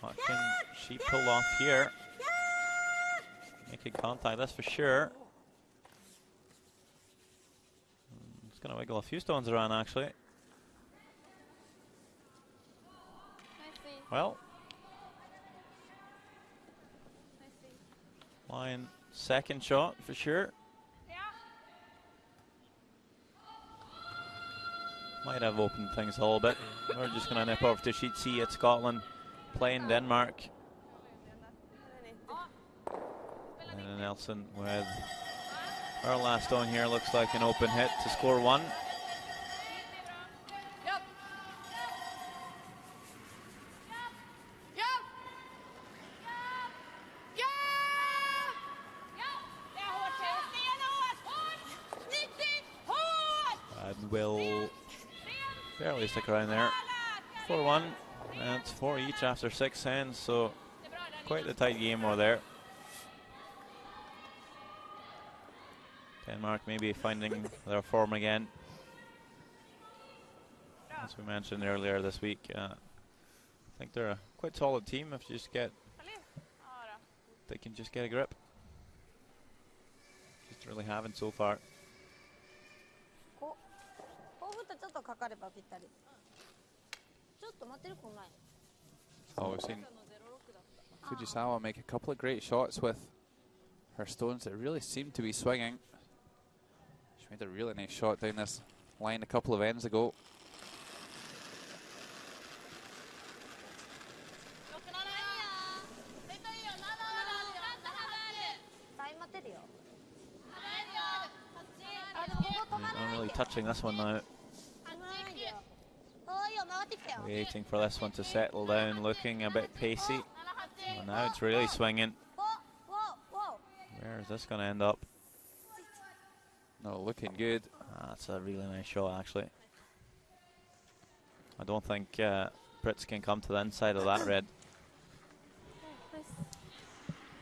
What can she pull off here? Making contact, that's for sure. It's going to wiggle a few stones around, actually. Well, line second shot for sure. Might have opened things a little bit. We're just going to nip over to sheet C at Scotland, playing Denmark. And then Nelson with our last stone here, looks like an open hit to score 1. Will barely stick around there. 4-1, and it's 4 each after 6 hands, so quite the tight game over there. Denmark maybe finding their form again. As we mentioned earlier this week, I think they're a quite solid team if you just get, they can just get a grip. Just really haven't so far. So we've seen Fujisawa make a couple of great shots with her stones that really seem to be swinging. She made a really nice shot down this line a couple of ends ago. Not really touching this one now. Waiting for this one to settle down, looking a bit pacey. And now it's really swinging. Where is this going to end up? No, looking good. That's a really nice shot, actually. I don't think Brits can come to the inside of that red.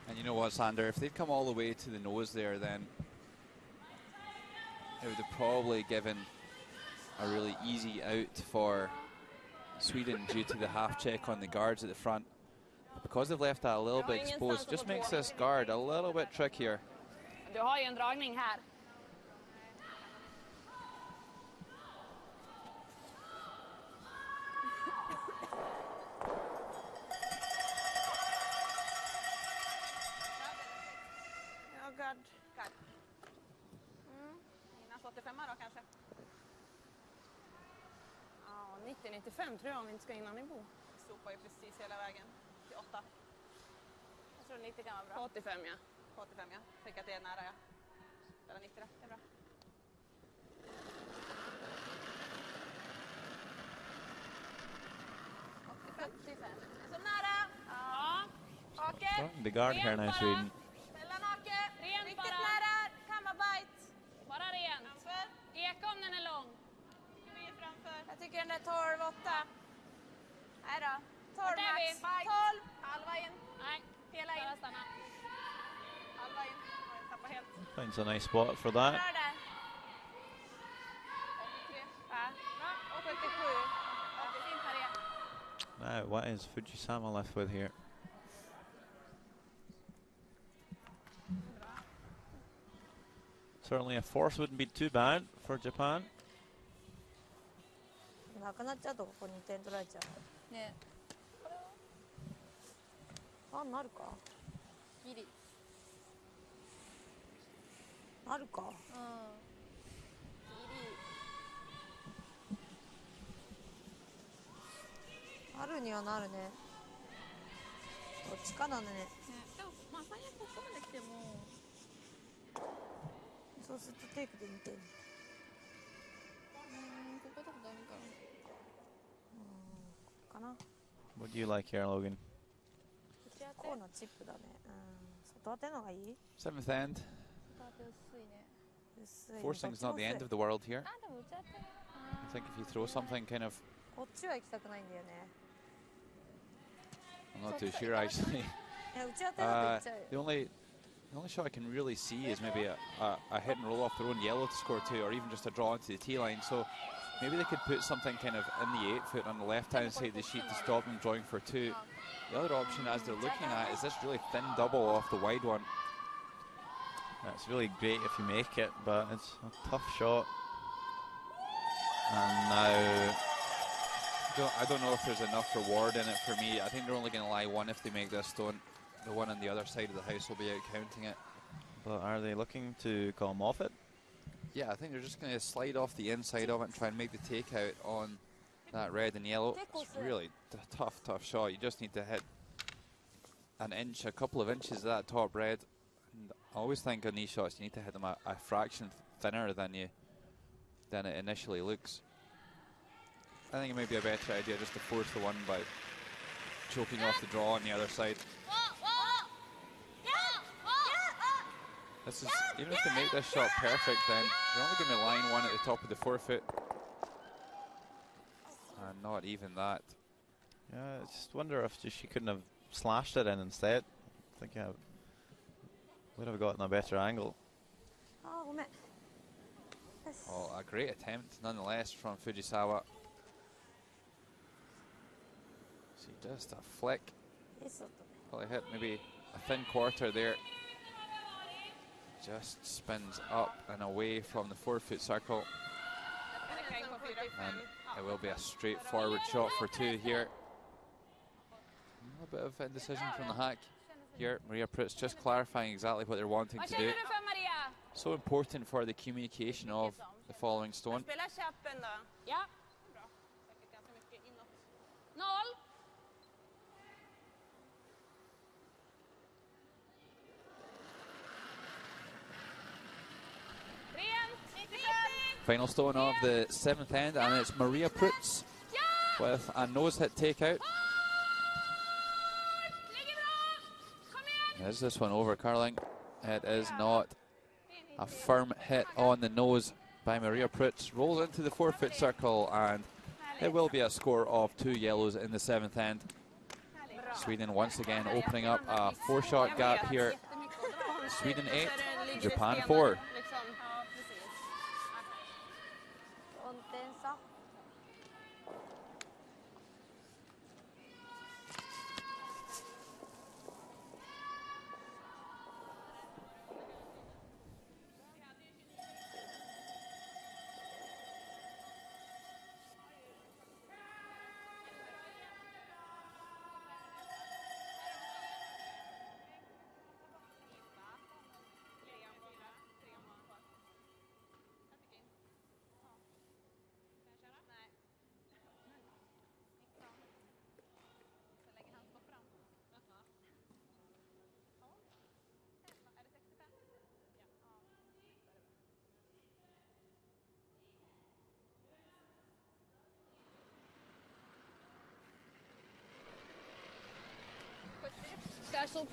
And you know what, Sander, if they'd come all the way to the nose there, then it would have probably given a really easy out for Sweden due to the half check on the guards at the front. Because they've left that a little bit exposed, just makes this guard a little bit trickier. Du har ju en dragning här. Ja, guard. Innan 85 då kanske. Ja, 90-95 tror jag om vi inte ska innan nivå. sopar ju precis hela vägen till 8. Jag tror 90 kan vara bra. På 85 ja. På 85 ja. Tänker att det är nära ja. Eller 90 då. Det är bra. 85. Så nära! Ja. Hake! Strong the guard here now in Sweden. Mellan hake! Rent Riktigt bara. nära! Kan vara bite! Bara rent. Framför. Eka om den är lång. Vi är framför. Jag tycker den är 12-8. Nej då. 12 Vart är vi? max. 12! Halva in. Nej, Hela in. bara stanna. Halva in. Jag tappar helt. Finds a nice spot for that. Rör där. 83. Ja. Bra. Och 77. Ja, fint Maria. Now, what is Fujisama left with here? Certainly a fourth wouldn't be too bad for Japan. なくなっちゃうとここに点取られちゃう。ね。あ、なるか。ギリ。なるか。うん。ギあるにはなるね。どっちかだね。リ。ね。でもまあ最悪ここまで来ても。そうするとテイクで見てる。こことかダメかな。かな。What do you like here, Logan? こうのチップだね。外当てのがいい？ 7th end. 外当て薄いね。薄い。 Forcing's not the end of the world here. あ、でも打ち当て。 I think if you throw something kind of, こっちは行きたくないんだよね。 I'm not too sure actually. いや打ち当てだと行っちゃうよ。 The only shot I can really see is maybe a hit and roll off their own yellow to score 2, or even just a draw into the tee line. So maybe they could put something kind of in the 8 foot on the left hand side of the sheet to stop them drawing for 2. The other option, as they're looking at, is this really thin double off the wide one. That's really great if you make it, but it's a tough shot. And now I don't know if there's enough reward in it for me. I think they're only going to lie one if they make this stone. The one on the other side of the house will be out counting it. But are they looking to come off it? Yeah, I think they're just going to slide off the inside of it and try and make the takeout on that red and yellow. It's really a tough shot. You just need to hit an inch, a couple of inches of that top red. And I always think on these shots you need to hit them a fraction thinner than it initially looks. I think it may be a better idea just to force the one by choking off the draw on the other side. This is, even if they make this shot perfect, then they're only going to line one at the top of the 4 foot. And not even that. Yeah, I just wonder if she couldn't have slashed it in instead. I think I would have gotten a better angle. あ、ごめん。 Oh, a great attempt nonetheless from Fujisawa. See, just a flick. Probably hit maybe a thin quarter there. Just spins up and away from the 4 foot circle. And it will be a straightforward shot for 2 here. A bit of indecision from the hack here. Maria Pritz just clarifying exactly what they're wanting to do. So important for the communication of the following stone. Spela käppen då. Ja. Bra. Säkert ganska mycket inåt. 0. Final stone of the 7th end, and it's Maria Pritz with a nose hit takeout. Is this one over, Carling? It is not. A firm hit on the nose by Maria Pritz. Rolls into the 4 foot circle, and it will be a score of 2 yellows in the 7th end. Sweden once again opening up a 4-shot gap here. Sweden 8, Japan 4.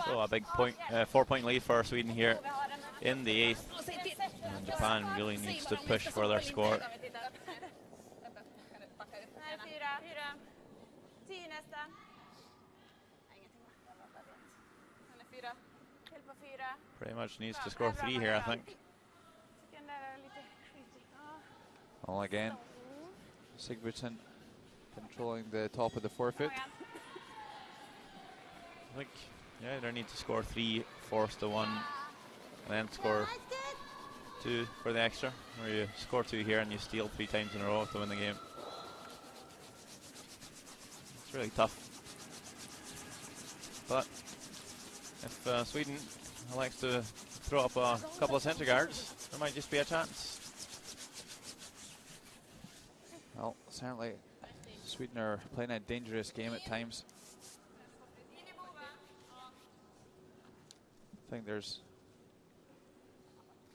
So a big point, 4-point lead for Sweden here in the 8th. And Japan really needs to push for their score. Pretty much needs to score 3 here, I think. Well, again, Sigvardsson controlling the top of the forefoot. I think, yeah, they need to score 3, force the 1, and then score 2 for the extra. Or you score 2 here and you steal 3 times in a row to win the game. It's really tough. But if Sweden likes to throw up a couple of centre guards, there might just be a chance. Well, certainly Sweden are playing a dangerous game at times. I think there's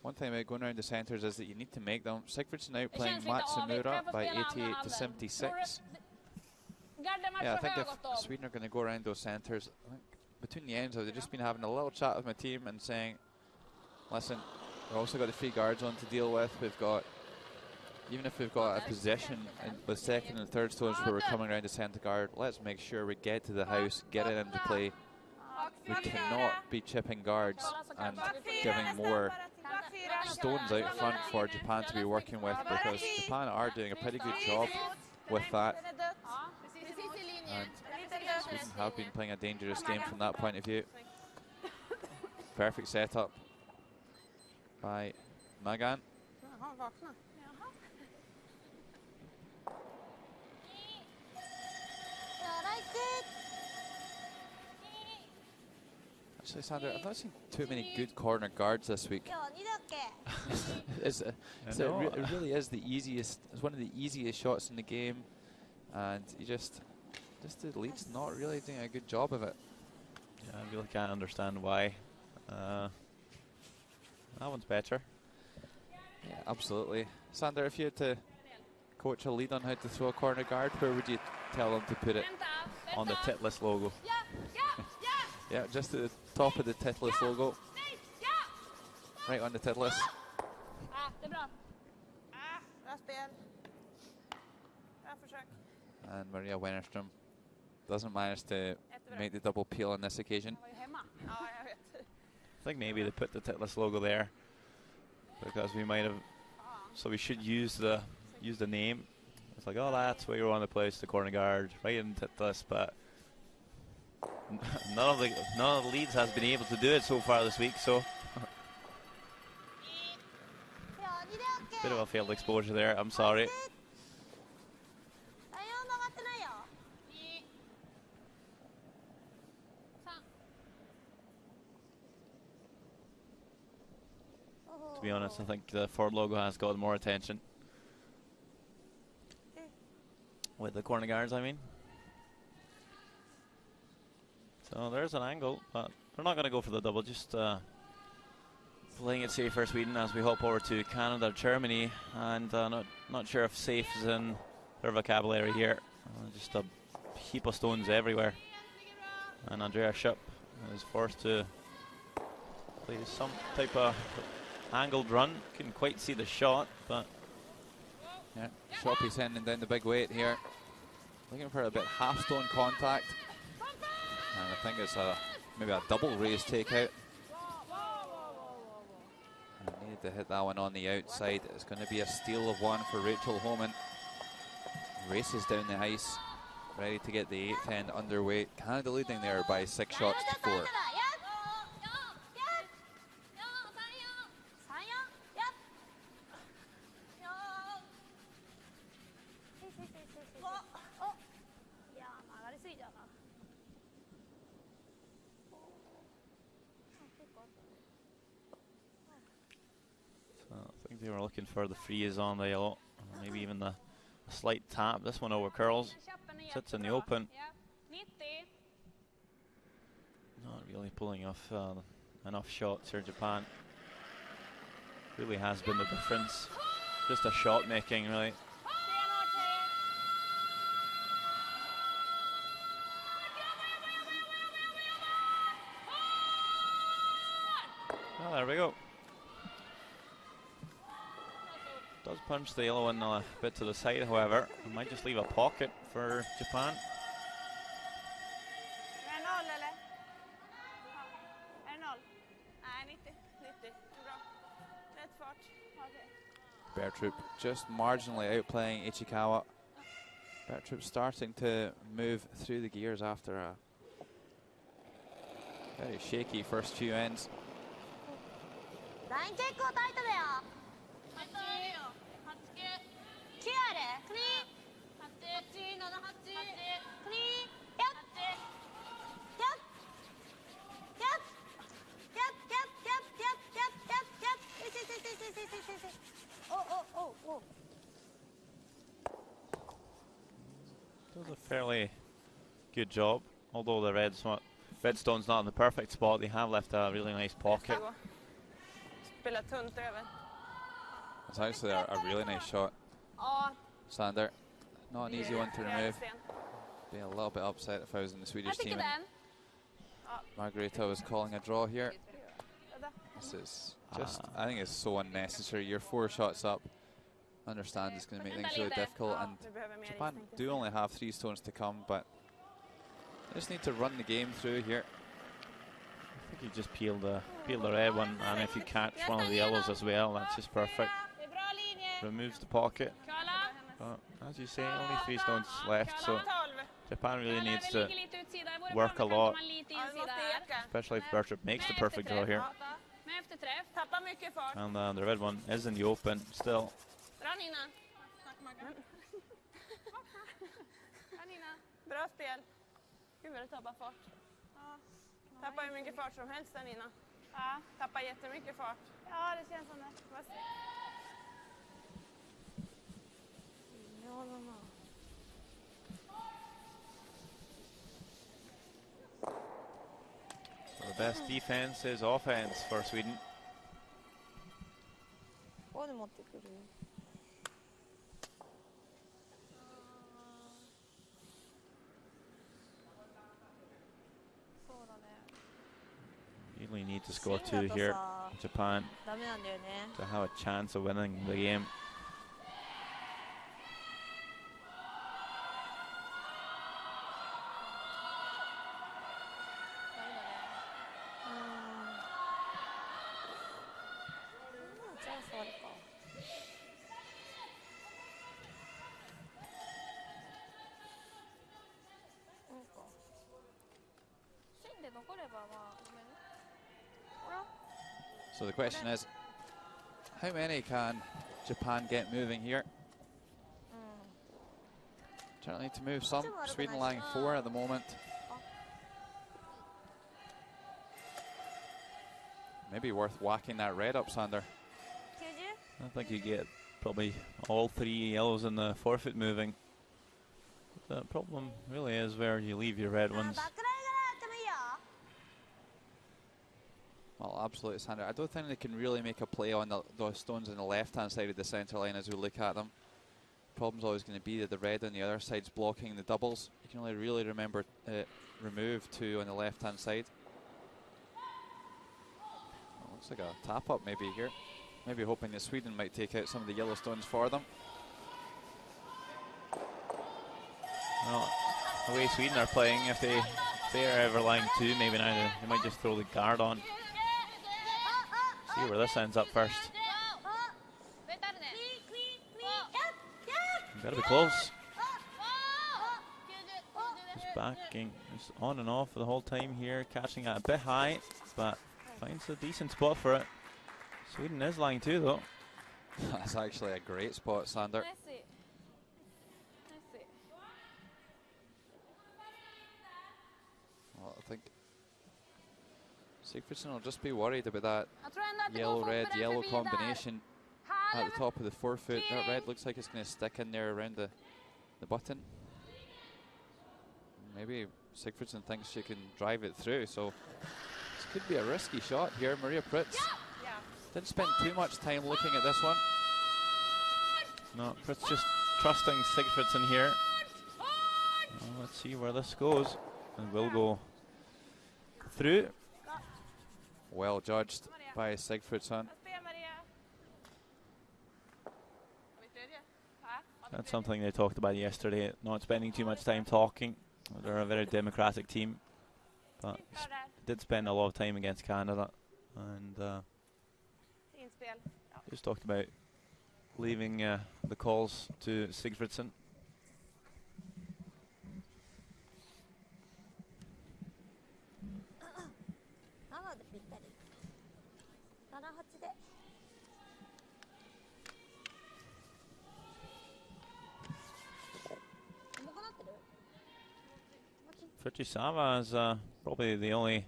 one thing about going around the centres is that you need to make them. Sigvardsson out playing Matsumura by 88 to 76. Yeah, I think if Sweden are going to go around those centres, I think between the ends, I've just been having a little chat with my team and saying, listen, we've also got the 3 guards on to deal with. We've got, even if we've got a position with second and third stones where we're coming around the centre guard, let's make sure we get to the house, get it into play. We cannot be chipping guards and giving more stones out front for Japan to be working with, because Japan are doing a pretty good job with that. And Sweden have been playing a dangerous game from that point of view. Perfect setup by Magan. Actually, Sandra, I've not seen too many good corner guards this week. It really is the easiest. It's one of the easiest shots in the game, and you just the lead's not really doing a good job of it. Yeah, I really can't understand why. That one's better. Yeah, absolutely. Sander, if you had to coach a lead on how to throw a corner guard, where would you tell them to put it? On the Titlis logo. Yeah, just at the top of the Titlis logo. Right on the Titlis. And Maria Wennerström doesn't manage to make the double peel on this occasion. I think maybe they put the Titlis logo there because we might have, so we should use the name. It's like, oh, that's where you want to place the corner guard, right in Titlis, but none of the leads has been able to do it so far this week, so bit of a failed exposure there, I'm sorry. To be honest, I think the Ford logo has got more attention. With the corner guards, I mean. So there's an angle, but they're not going to go for the double, just playing it safe for Sweden as we hop over to Canada, Germany, and not sure if safe is in their vocabulary here. Just a heap of stones everywhere. And Andrea Schupp is forced to play some type of angled run. Couldn't quite see the shot, but yeah, Schupp is sending down the big weight here. Looking for a bit half stone contact. And I think it's maybe a double raise takeout. I needed to hit that one on the outside. It's going to be a steal of 1 for Rachel Homan. Races down the ice, ready to get the 8th end underway. Canada leading there by 6 shots to 4. I think they were looking for the freeze on the yellow, maybe even the slight tap. This one over curls, sits in the open. Not really pulling off enough shots here, Japan. Really has been the difference. Just a shot making, really. Well, there we go. Does punch the yellow one a bit to the side, however. He might just leave a pocket for Japan. Är det noll eller? Ja. Är det noll? Nej, 90. 90. Det är bra. Rätt fart. Okej. Bear Troop just marginally outplaying Ichikawa. Bear Troop starting to move through the gears after a very shaky first few ends. ラインチェックをタイトだよ。8、8、9、9あれ。クリーン。8、8、7、8、クリーン。やっ。やっ。やっ。やっ。やっ。やっ。やっ。やっ。やっ。やっ。よしよしよしよしよしよしよし。お。 Does a fairly good job, although the redstone's not in the perfect spot. They have left a really nice pocket. Spela tunt över. It's actually a really nice shot. Sander, not an easy one to remove. Be a little bit upset if I was in the Swedish team. Margareta was calling a draw here. This is just, I think it's so unnecessary. You're 4 shots up. Understand it's going to make things really difficult, and Japan do only have 3 stones to come, but they just need to run the game through here. I think you just peel the red one, and if you catch one of the yellows as well, that's just perfect. Removes the pocket. But as you say, only 3 stones left, so Japan really needs to work a lot, especially if Bertrup makes the perfect draw here. And the red one is in the open still. Bra spel. Gud vad du tappar fart. Tappar hur mycket fart som helst där Nina. Ja. Tappar jättemycket fart. Ja, det känns som det. So the best defense is offense for Sweden. Usually need to score 2 here, Japan, to have a chance of winning the game. So the question is, how many can Japan get moving here? Certainly need to move some. Sweden lying 4 at the moment. Maybe worth whacking that red up, Sander. I think you get probably all 3 yellows in the forfeit moving. The problem really is where you leave your red ones. Well, absolutely, Sander. I don't think they can really make a play on those stones on the left-hand side of the centre line as we look at them. Problem's always going to be that the red on the other side's blocking the doubles. You can only really remove 2 on the left-hand side. Well, looks like a tap-up maybe here. Maybe hoping that Sweden might take out some of the yellow stones for them. Well, the way Sweden are playing, if they're ever lying 2, maybe now they might just throw the guard on. See where this ends up first. Gotta be close. Just backing, just on and off the whole time here, catching it a bit high, but finds a decent spot for it. Sweden is lying 2 though. That's actually a great spot, Sander. Well, I think Sigfridsson will just be worried about that yellow-red, yellow combination at the top of the forefoot. That red looks like it's going to stick in there around the button. Maybe Sigfridsson thinks she can drive it through, so this could be a risky shot here. Maria Pritz didn't spend too much time looking at this one. No, Pritz just trusting Sigfridsson here. Well, let's see where this goes, and we'll go through. Well judged. by Sigfridsson. That's something they talked about yesterday, not spending too much time talking. They're a very democratic team, but did spend a lot of time against Canada, and just talked about leaving the calls to Sigfridsson. Fujisawa is probably the only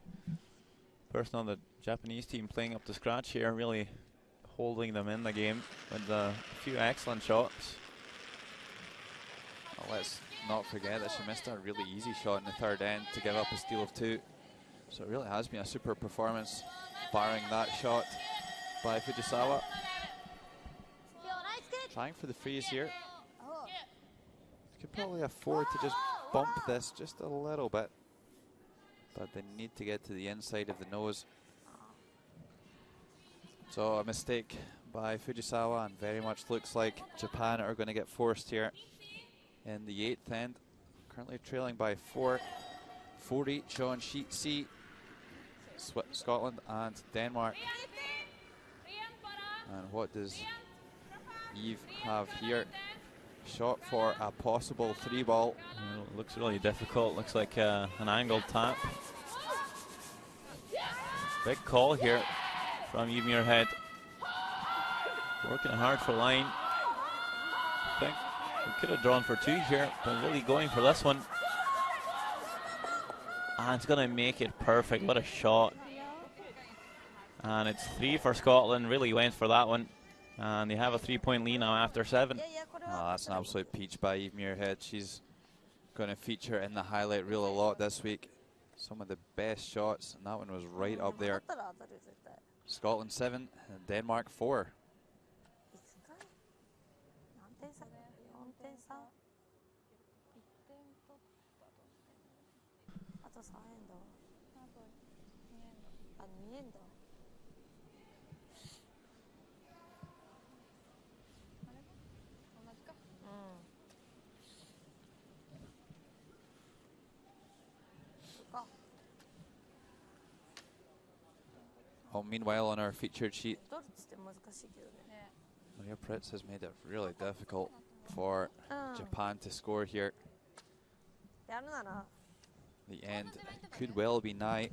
person on the Japanese team playing up to scratch here, really holding them in the game with a few excellent shots. Well, let's not forget that she missed a really easy shot in the third end to give up a steal of 2. So it really has been a super performance, barring that shot by Fujisawa. Trying for the freeze here. Could probably afford to just bump this just a little bit, but they need to get to the inside of the nose. So a mistake by Fujisawa, and very much looks like Japan are going to get forced here in the 8th end. Currently trailing by 4 each on sheet C. Scotland and Denmark. And what does Eve have here? Shot for a possible 3-ball. Looks really difficult. Looks like an angled tap. Big call here from Eve Muirhead. Working hard for line. I think we could have drawn for 2 here, but really going for this one. And it's going to make it perfect. What a shot. And it's 3 for Scotland. Really went for that one. And they have a 3-point lead now after 7. Oh, that's an absolute peach by Eve Muirhead. She's going to feature in the highlight reel a lot this week. Some of the best shots, and that one was right up there. Scotland 7, and Denmark 4. Oh, meanwhile, on our featured sheet, Maria Pritz has made it really difficult for Japan to score here. The end could well be nigh.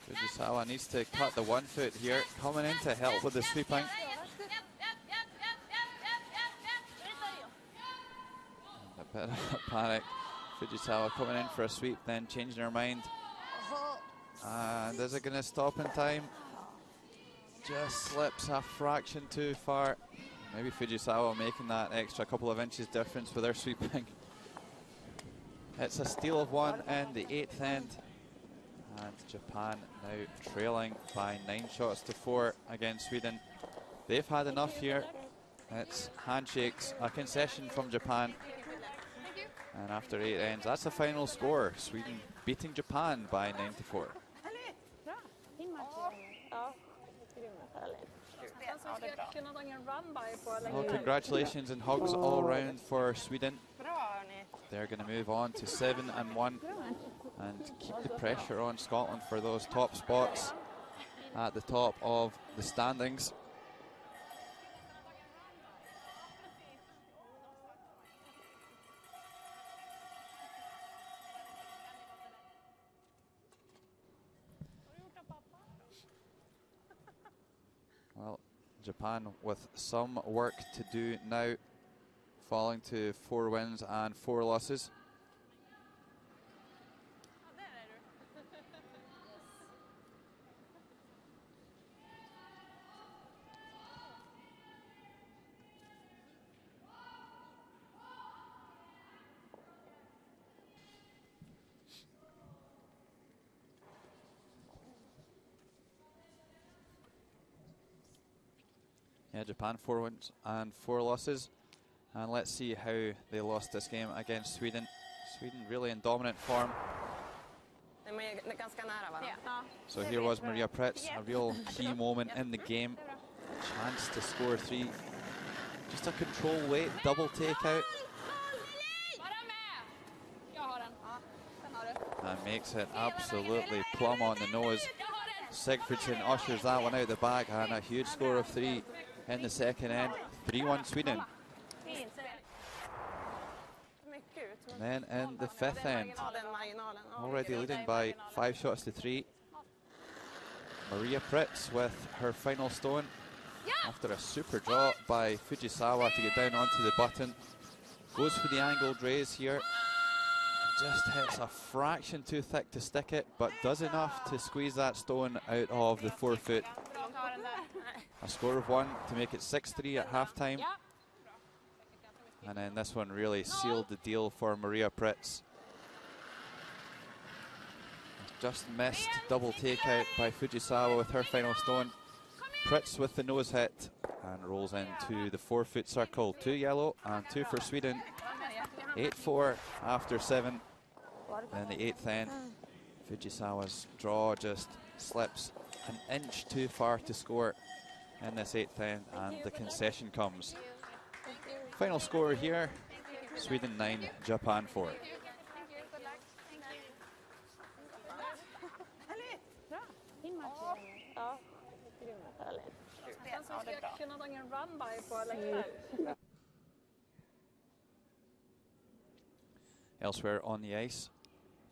Fujisawa needs to cut the 1 foot here, coming in to help with the sweeping. A bit of a panic. Fujisawa coming in for a sweep, then changing her mind. And is it going to stop in time? Just slips a fraction too far. Maybe Fujisawa making that extra couple of inches difference with her sweeping. It's a steal of 1 in the 8th end. And Japan now trailing by 9 shots to 4 against Sweden. They've had enough here. It's handshakes, a concession from Japan. And after 8 ends, that's the final score. Sweden beating Japan by 9-4. Well, congratulations and hugs all round for Sweden. They're going to move on to 7-1 and keep the pressure on Scotland for those top spots at the top of the standings. Japan with some work to do now, falling to 4 wins and 4 losses. Yeah, Japan 4 wins and 4 losses. And let's see how they lost this game against Sweden. Sweden really in dominant form. So here was Maria Pritz, a real key moment in the game. Chance to score 3. Just a control weight, double takeout. And makes it absolutely plumb on the nose. Sigfridsson ushers that one out the bag, and a huge score of 3 in the second end. 3-1 Sweden. And then in the 5th end, already leading by 5 shots to 3. Maria Pritz with her final stone after a super draw by Fujisawa to get down onto the button. Goes for the angled raise here. Just hits a fraction too thick to stick it, but does enough to squeeze that stone out of the forefoot. A score of 1 to make it 6-3 at halftime. And then this one really sealed the deal for Maria Pritz. Just missed double takeout by Fujisawa with her final stone. Pritz with the nose hit and rolls into the forefoot circle. 2 yellow and 2 for Sweden. 8-4 after 7. And the 8th end, Fujisawa's draw just slips an inch too far to score in this 8th end, and the concession comes. Final score here, Sweden 9, Japan 4. Elsewhere on the ice,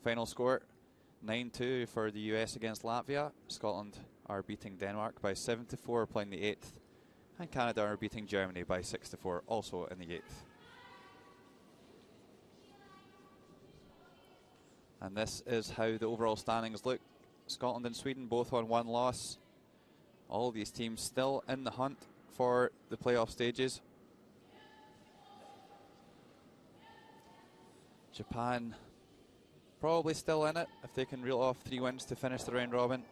final score 9-2 for the US against Latvia. Scotland are beating Denmark by 7-4, playing the 8th. And Canada are beating Germany by 6-4, also in the 8th. And this is how the overall standings look. Scotland and Sweden both on 1 loss. All these teams still in the hunt for the playoff stages. Japan probably still in it if they can reel off 3 wins to finish the round robin.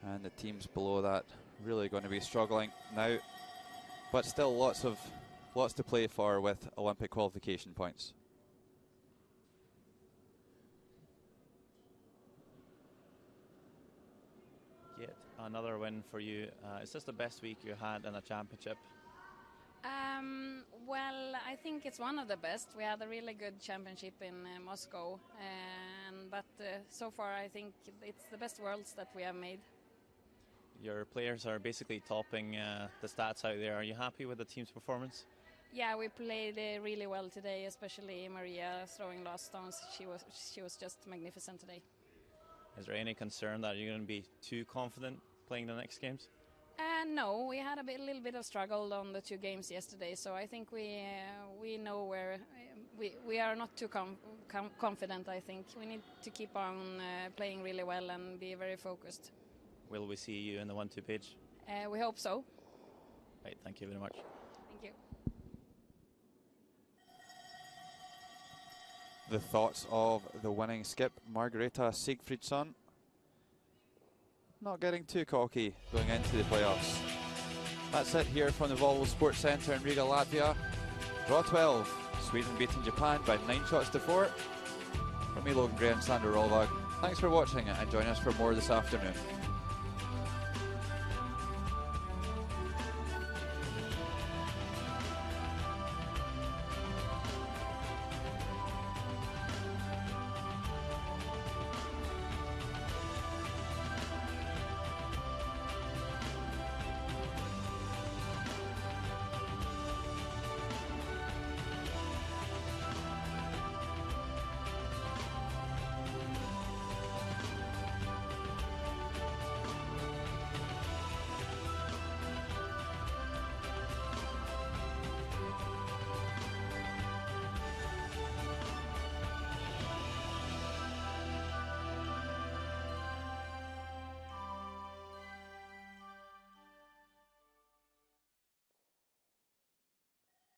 And the teams below that really going to be struggling now. But still lots to play for with Olympic qualification points. Yet another win for you. Is this the best week you had in a championship? Well, I think it's one of the best. We had a really good championship in Moscow, but so far I think it's the best worlds that we have made. Your players are basically topping the stats out there. Are you happy with the team's performance? Yeah, we played really well today, especially Maria throwing last stones. She was just magnificent today. Is there any concern that you're going to be too confident playing the next games? No, we had a little bit of struggle on the 2 games yesterday, so I think we know where we are not too confident. I think we need to keep on playing really well and be very focused. Will we see you in the 1-2 page? We hope so. Right, thank you very much. Thank you. The thoughts of the winning skip, Margareta Sigfridsson. Not getting too cocky going into the playoffs. That's it here from the Volvo Sports Centre in Riga, Latvia. Draw 12, Sweden beating Japan by 9 shots to 4. From me, Logan Gray and Sandra Rolvag. Thanks for watching and join us for more this afternoon.